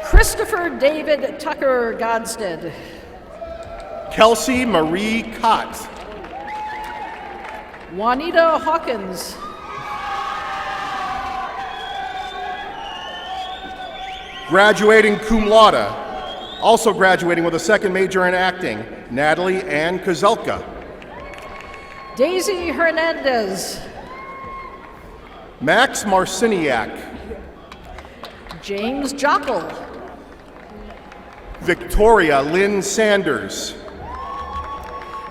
Christopher David Tucker Godstead.
Kelsey Marie Cott.
Juanita Hawkins.
Graduating cum laude, also graduating with a second major in acting, Natalie Ann Kozelka.
Daisy Hernandez.
Max Marciniak.
James Jockel.
Victoria Lynn Sanders.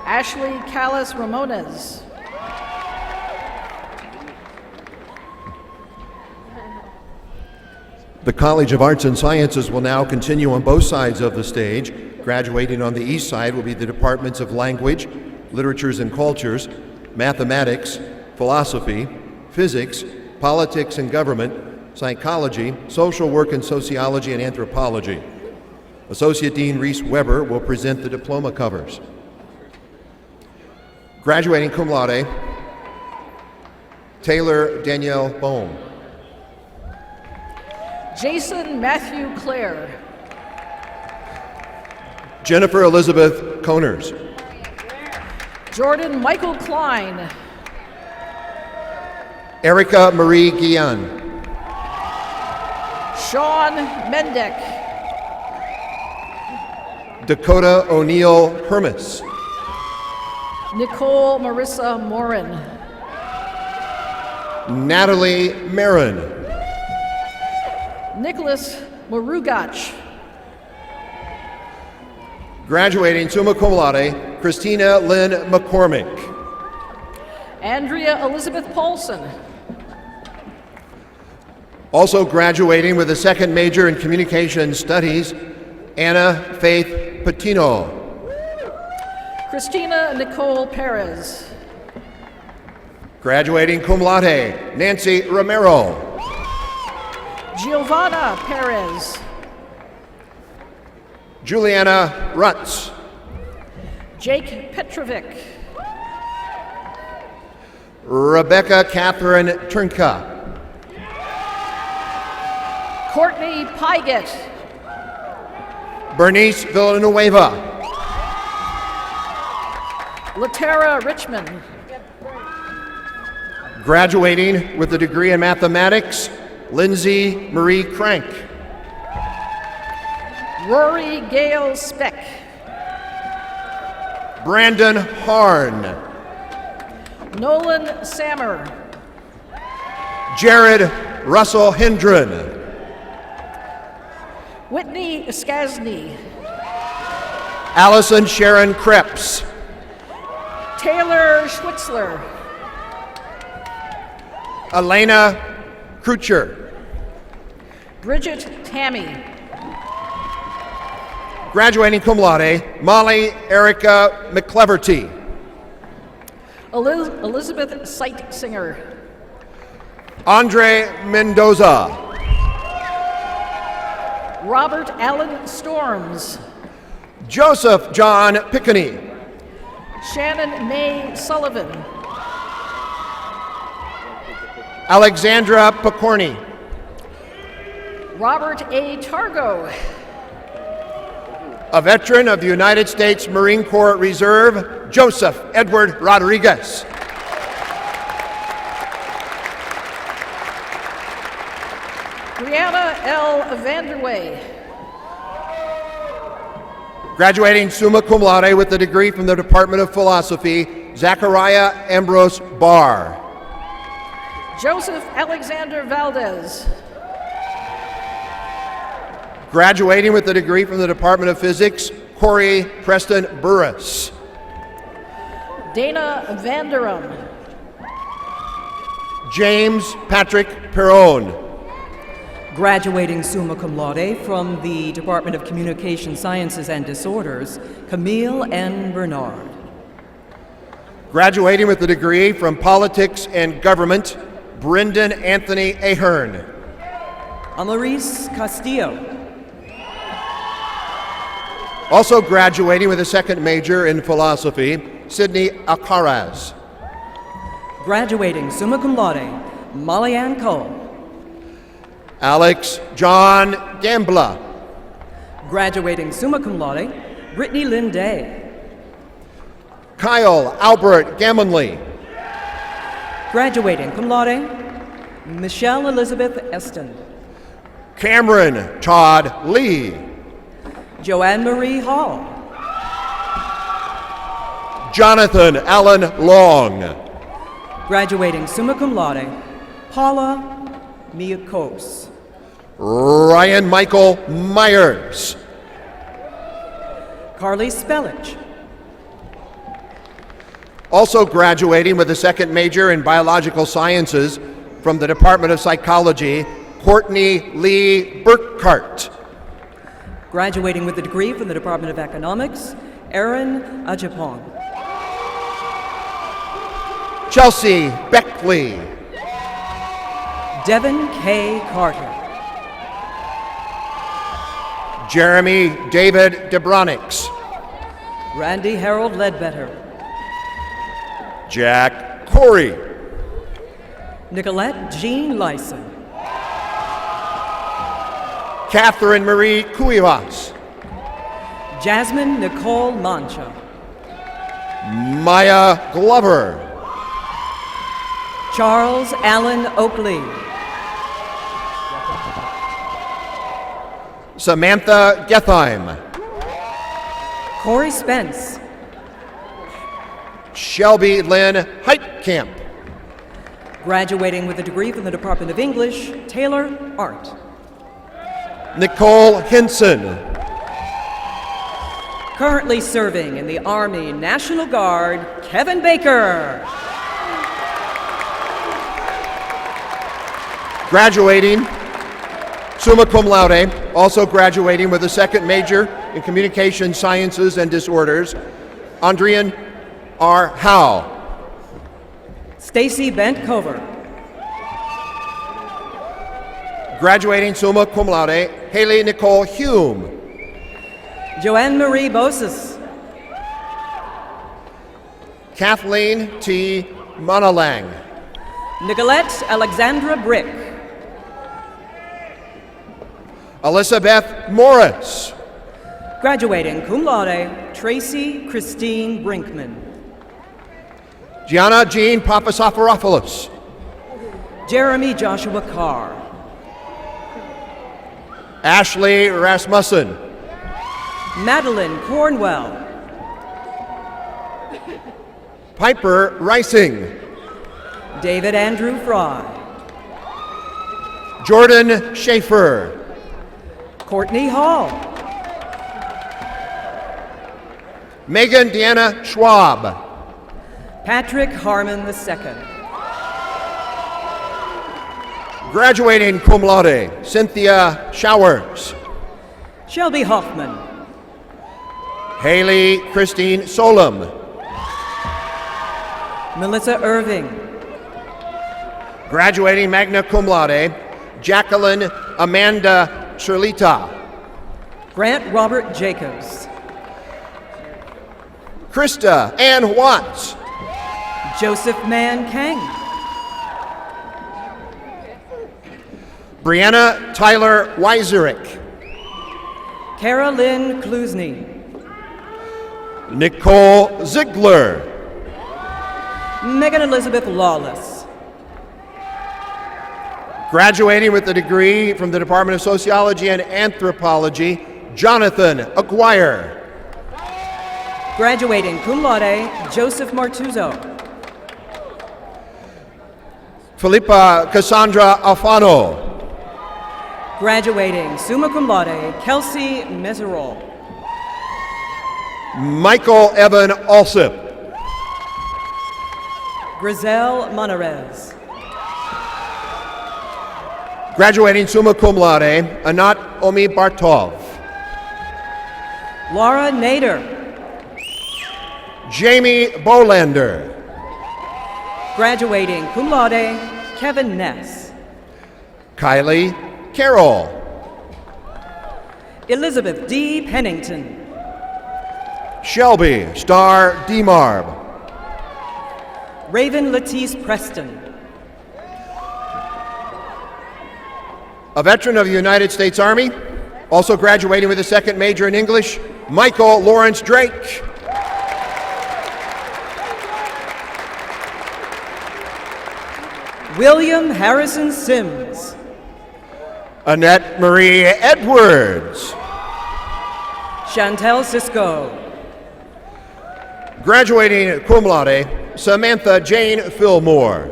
Ashley Callis Ramones.
The College of Arts and Sciences will now continue on both sides of the stage. Graduating on the east side will be the departments of Language, Literatures and Cultures, Mathematics, Philosophy, Physics, Politics and Government, Psychology, Social Work and Sociology, and Anthropology. Associate Dean Reese Weber will present the diploma covers. Graduating cum laude, Taylor Danielle Bohm.
Jason Matthew Clare.
Jennifer Elizabeth Coners.
Jordan Michael Klein.
Erica Marie Guillen.
Sean Mendek.
Dakota O'Neill Hermes.
Nicole Marissa Morin.
Natalie Marin.
Nicholas Marugach.
Graduating summa cum laude, Christina Lynn McCormick.
Andrea Elizabeth Paulson.
Also graduating with a second major in Communication Studies, Anna Faith Patino.
Christina Nicole Perez.
Graduating cum laude, Nancy Romero.
Giovanna Perez.
Juliana Rutz.
Jake Petrovic.
Rebecca Catherine Turnka.
Courtney Pygett.
Bernice Villanueva.
Latera Richmond.
Graduating with a degree in mathematics, Lindsay Marie Crank.
Rory Gale Speck.
Brandon Harn.
Nolan Sammer.
Jared Russell Hendren.
Whitney Skasny.
Allison Sharon Krebs.
Taylor Schwitzler.
Elena Krucher.
Bridget Tammy.
Graduating cum laude, Molly Erica McCleverty.
Elizabeth Sightsinger.
Andre Mendoza.
Robert Allen Storms.
Joseph John Pickney.
Shannon May Sullivan.
Alexandra Picorni.
Robert A. Targo.
A veteran of the United States Marine Corps Reserve, Joseph Edward Rodriguez.
Brianna L. Vanderway.
Graduating summa cum laude with a degree from the Department of Philosophy, Zachariah Ambrose Barr.
Joseph Alexander Valdez.
Graduating with a degree from the Department of Physics, Corey Preston Burris.
Dana Vanderum.
James Patrick Perrone.
Graduating summa cum laude from the Department of Communication Sciences and Disorders, Camille N. Bernard.
Graduating with a degree from Politics and Government, Brendan Anthony Ahern.
Amaris Castillo.
Also graduating with a second major in philosophy, Sydney Alcaraz.
Graduating summa cum laude, Molly Ann Cole.
Alex John Gambla.
Graduating summa cum laude, Brittany Lynn Day.
Kyle Albert Gammonley.
Graduating cum laude, Michelle Elizabeth Eston.
Cameron Todd Lee.
Joanne Marie Hall.
Jonathan Allen Long.
Graduating summa cum laude, Paula Miakos.
Ryan Michael Myers.
Carly Spellich.
Also graduating with a second major in biological sciences from the Department of Psychology, Courtney Lee Burkhart.
Graduating with a degree from the Department of Economics, Erin Ajapong.
Chelsea Beckley.
Devin K. Carter.
Jeremy David DeBronix.
Randy Harold Ledbetter.
Jack Corey.
Nicolette Jean Lyson.
Catherine Marie Cuevas.
Jasmine Nicole Mancha.
Maya Glover.
Charles Allen Oakley.
Samantha Gethheim.
Corey Spence.
Shelby Lynn Heitkamp.
Graduating with a degree from the Department of English, Taylor Art.
Nicole Henson.
Currently serving in the Army National Guard, Kevin Baker.
Graduating summa cum laude, also graduating with a second major in Communication Sciences and Disorders, Andrian R. Howe.
Stacy Bent Cover.
Graduating summa cum laude, Haley Nicole Hume.
Joanne Marie Boses.
Kathleen T. Monalang.
Nicolette Alexandra Brick.
Elizabeth Morris.
Graduating cum laude, Tracy Christine Brinkman.
Gianna Jean Papasafaropoulos.
Jeremy Joshua Carr.
Ashley Rasmussen.
Madeline Cornwell.
Piper Reising.
David Andrew Fry.
Jordan Schaefer.
Courtney Hall.
Megan Deanna Schwab.
Patrick Harmon II.
Graduating cum laude, Cynthia Showers.
Shelby Hoffman.
Haley Christine Solom.
Melissa Irving.
Graduating magna cum laude, Jacqueline Amanda Shirlita.
Grant Robert Jacobs.
Krista Ann Watts.
Joseph Mann Kang.
Brianna Tyler Weiserick.
Kara Lynn Klusny.
Nicole Ziegler.
Megan Elizabeth Lawless.
Graduating with a degree from the Department of Sociology and Anthropology, Jonathan Aguirre.
Graduating cum laude, Joseph Martuzzo.
Philippa Cassandra Alfano.
Graduating summa cum laude, Kelsey Meserol.
Michael Evan Alsip.
Griselle Monarez.
Graduating summa cum laude, Anat Omi Bartov.
Laura Nader.
Jamie Bolander.
Graduating cum laude, Kevin Ness.
Kylie Carroll.
Elizabeth D. Pennington.
Shelby Star Demarb.
Raven Latisse Preston.
A veteran of the United States Army, also graduating with a second major in English, Michael Lawrence Drake.
William Harrison Sims.
Annette Marie Edwards.
Chantel Cisco.
Graduating cum laude, Samantha Jane Fillmore.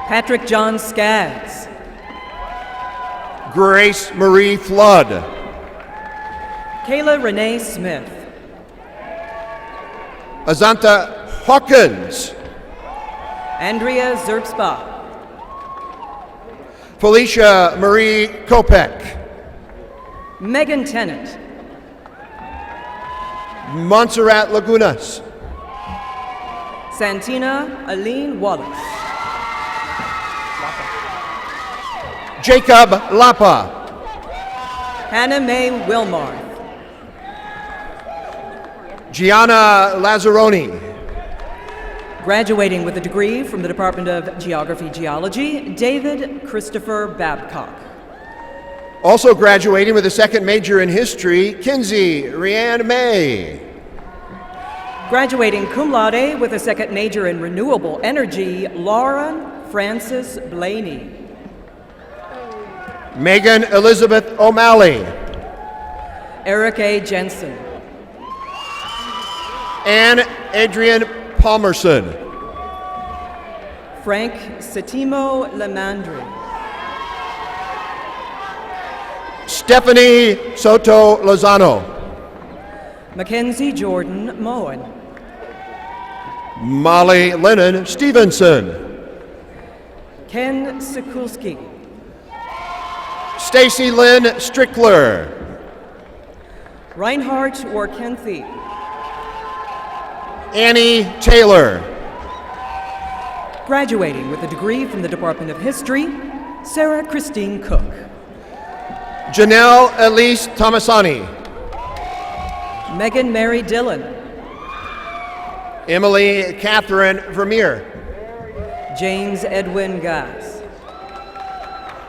Patrick John Skaggs.
Grace Marie Flood.
Kayla Renee Smith.
Azanta Hawkins.
Andrea Zerbsbach.
Felicia Marie Kopek.
Megan Tennant.
Montserrat Lagunas.
Santina Aline Wallace.
Jacob Lapa.
Hannah Mae Wilmarth.
Gianna Lazzaroni.
Graduating with a degree from the Department of Geography Geology, David Christopher Babcock.
Also graduating with a second major in history, Kinsey Rianne May.
Graduating cum laude with a second major in renewable energy, Lauren Frances Blaney.
Megan Elizabeth O'Malley.
Eric A. Jensen.
Anne Adrian Palmerson.
Frank Setimo Lamandri.
Stephanie Soto Lozano.
Mackenzie Jordan Moen.
Molly Lennon Stevenson.
Ken Sikulski.
Stacy Lynn Strickler.
Reinhardt Warkenthi.
Annie Taylor.
Graduating with a degree from the Department of History, Sarah Christine Cook.
Janelle Elise Tomasani.
Megan Mary Dillon.
Emily Catherine Vermeer.
James Edwin Gass.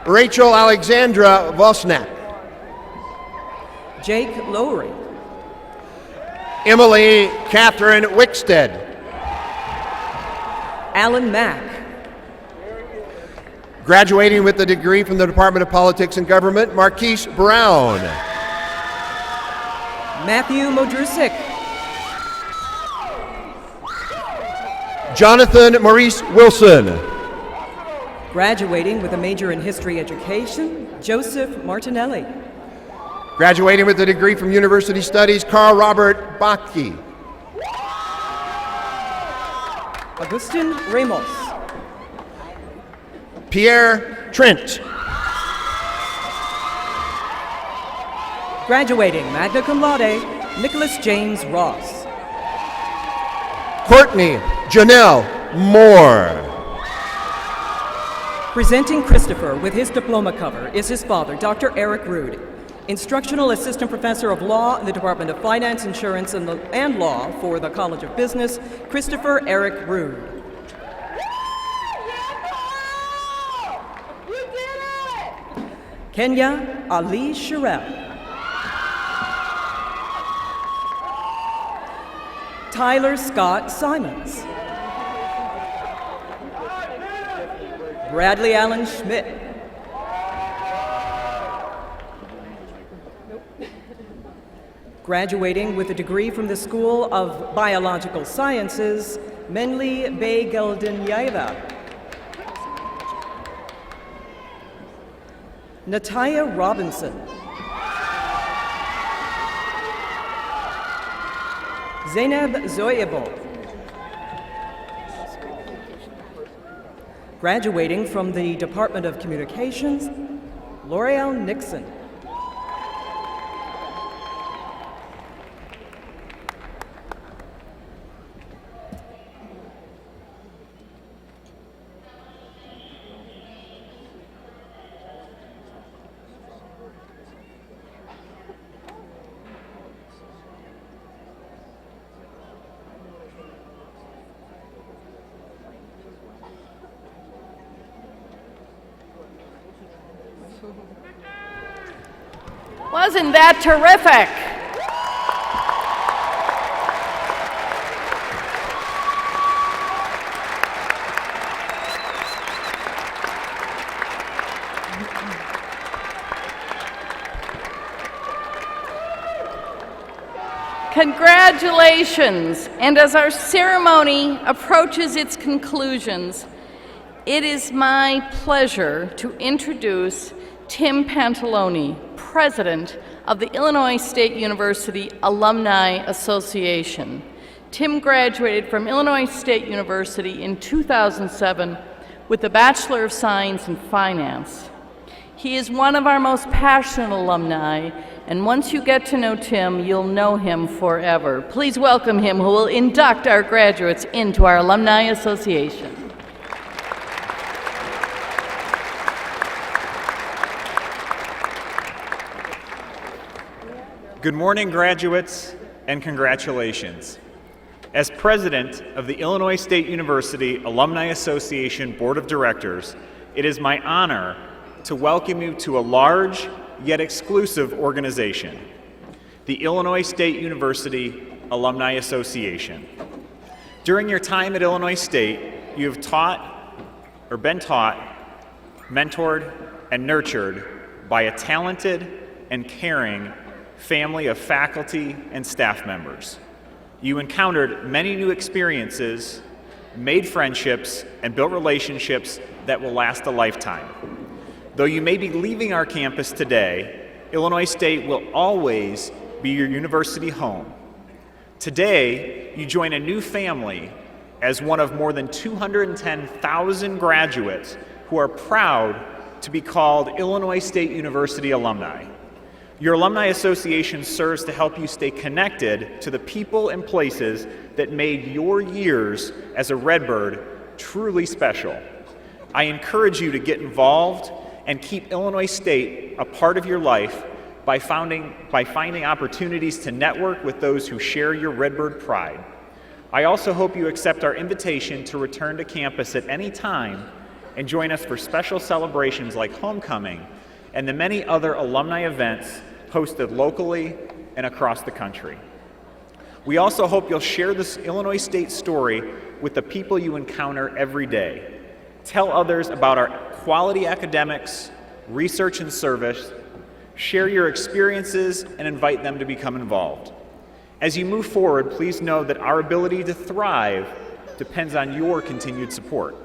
Rachel Alexandra Vosnak.
Jake Lowry.
Emily Catherine Wickstead.
Alan Mack.
Graduating with a degree from the Department of Politics and Government, Marquise Brown.
Matthew Modrusik.
Jonathan Maurice Wilson.
Graduating with a major in history education, Joseph Martinelli.
Graduating with a degree from University Studies, Carl Robert Baki.
Agustin Ramos.
Pierre Trent.
Graduating magna cum laude, Nicholas James Ross.
Courtney Janelle Moore.
Presenting Christopher with his diploma cover is his father, Dr. Eric Rood, Instructional Assistant Professor of Law in the Department of Finance, Insurance, and Law for the College of Business, Christopher Eric Rood. Kenya Ali Sherelle. Tyler Scott Simons. Bradley Allen Schmidt. Graduating with a degree from the School of Biological Sciences, Menli Begeldenyaeva. Nataya Robinson. Zainab Zoyebo. Graduating from the Department of Communications, L'Oreal Nixon.
Wasn't that terrific? Congratulations, and as our ceremony approaches its conclusions, it is my pleasure to introduce Tim Pantalone, President of the Illinois State University Alumni Association. Tim graduated from Illinois State University in 2007 with a Bachelor of Science in Finance. He is one of our most passionate alumni, and once you get to know Tim, you'll know him forever. Please welcome him, who will induct our graduates into our Alumni Association.
Good morning, graduates, and congratulations. As president of the Illinois State University Alumni Association Board of Directors, it is my honor to welcome you to a large yet exclusive organization, the Illinois State University Alumni Association. During your time at Illinois State, you have been taught, mentored, and nurtured by a talented and caring family of faculty and staff members. You encountered many new experiences, made friendships, and built relationships that will last a lifetime. Though you may be leaving our campus today, Illinois State will always be your university home. Today, you join a new family as one of more than 210,000 graduates who are proud to be called Illinois State University alumni. Your Alumni Association serves to help you stay connected to the people and places that made your years as a Redbird truly special. I encourage you to get involved and keep Illinois State a part of your life by finding opportunities to network with those who share your Redbird pride. I also hope you accept our invitation to return to campus at any time and join us for special celebrations like homecoming and the many other alumni events hosted locally and across the country. We also hope you'll share this Illinois State story with the people you encounter every day. Tell others about our quality academics, research and service, share your experiences, and invite them to become involved. As you move forward, please know that our ability to thrive depends on your continued support.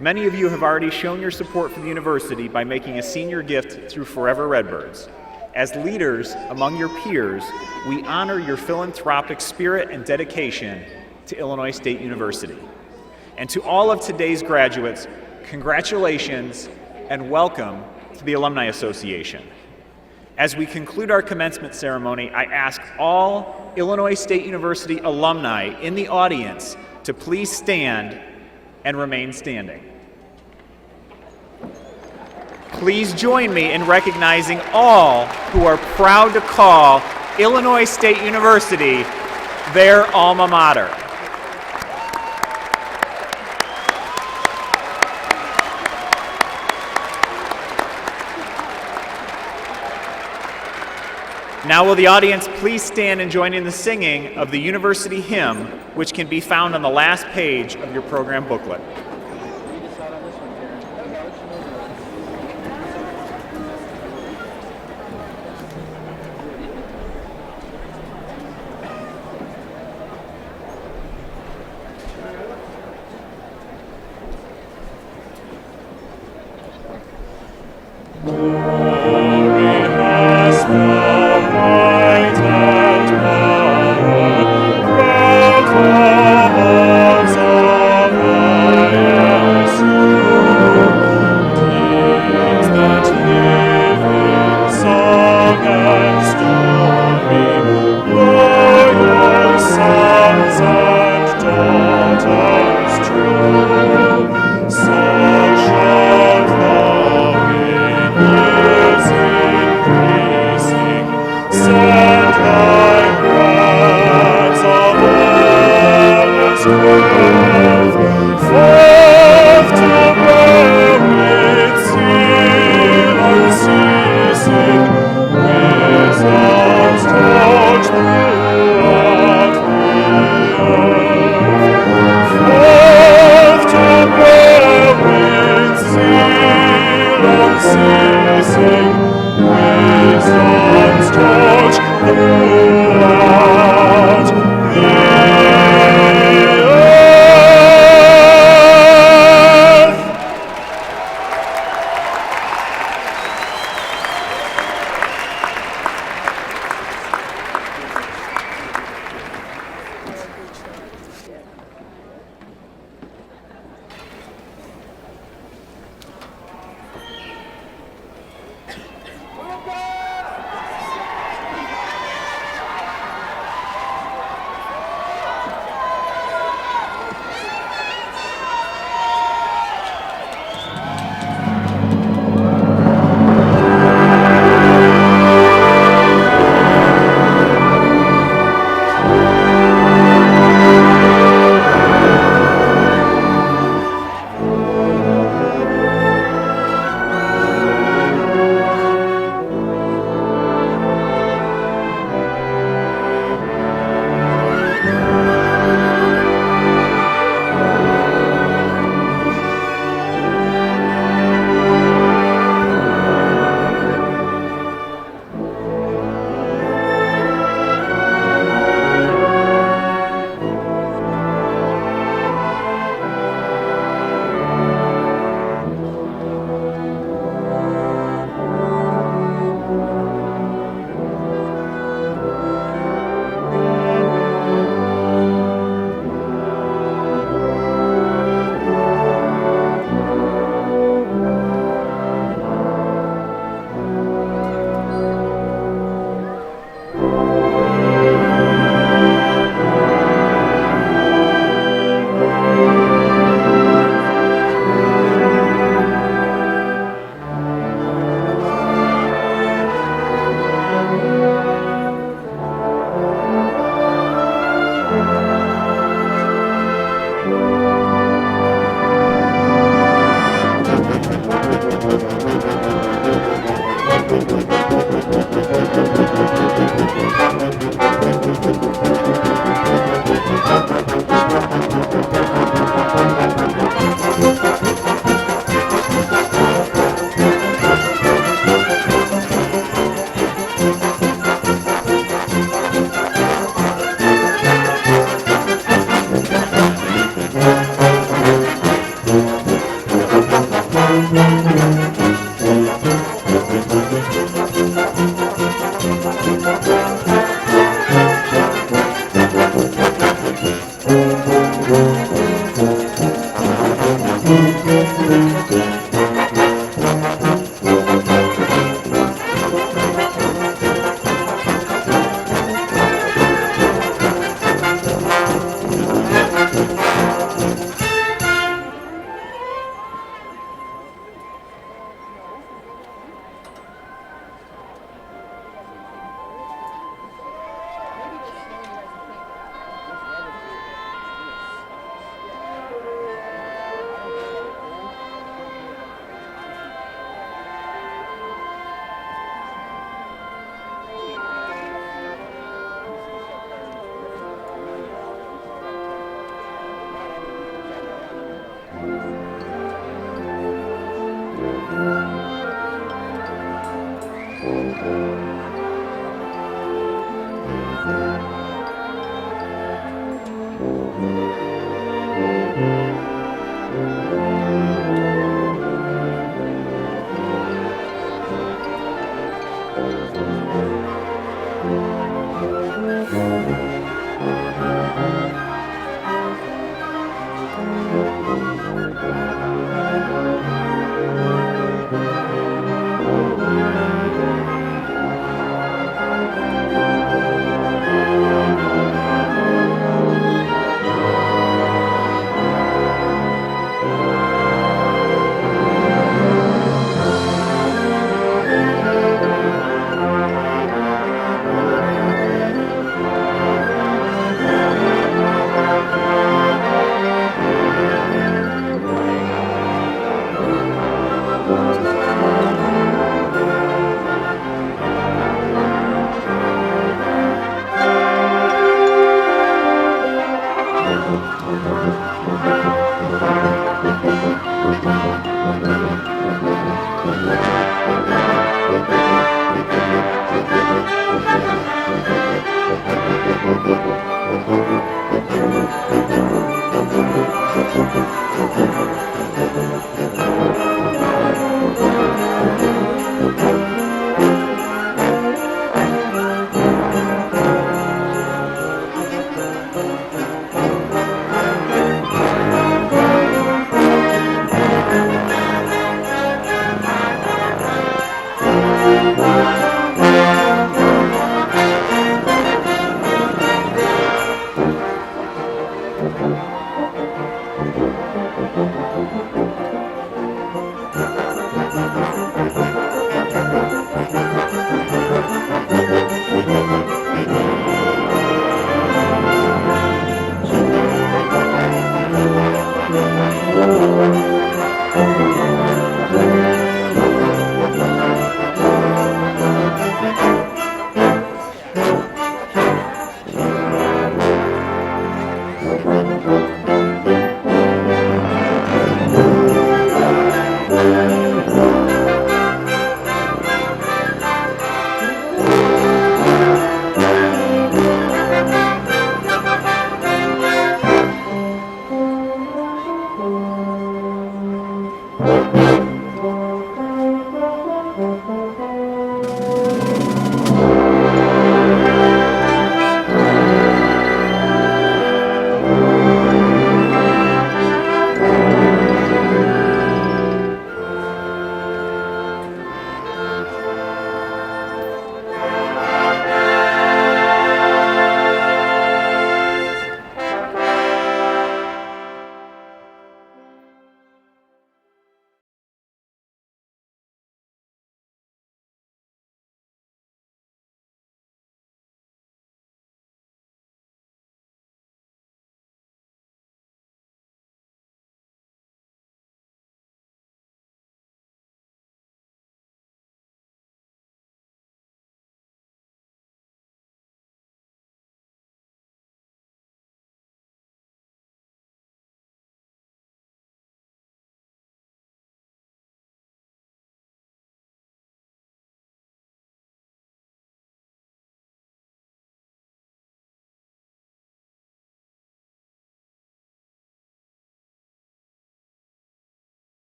Many of you have already shown your support for the university by making a senior gift through Forever Redbirds. As leaders among your peers, we honor your philanthropic spirit and dedication to Illinois State University. And to all of today's graduates, congratulations and welcome to the Alumni Association. As we conclude our commencement ceremony, I ask all Illinois State University alumni in the audience to please stand and remain standing. Please join me in recognizing all who are proud to call Illinois State University their alma mater. Now will the audience please stand and join in the singing of the university hymn, which can be found on the last page of your program booklet.
Of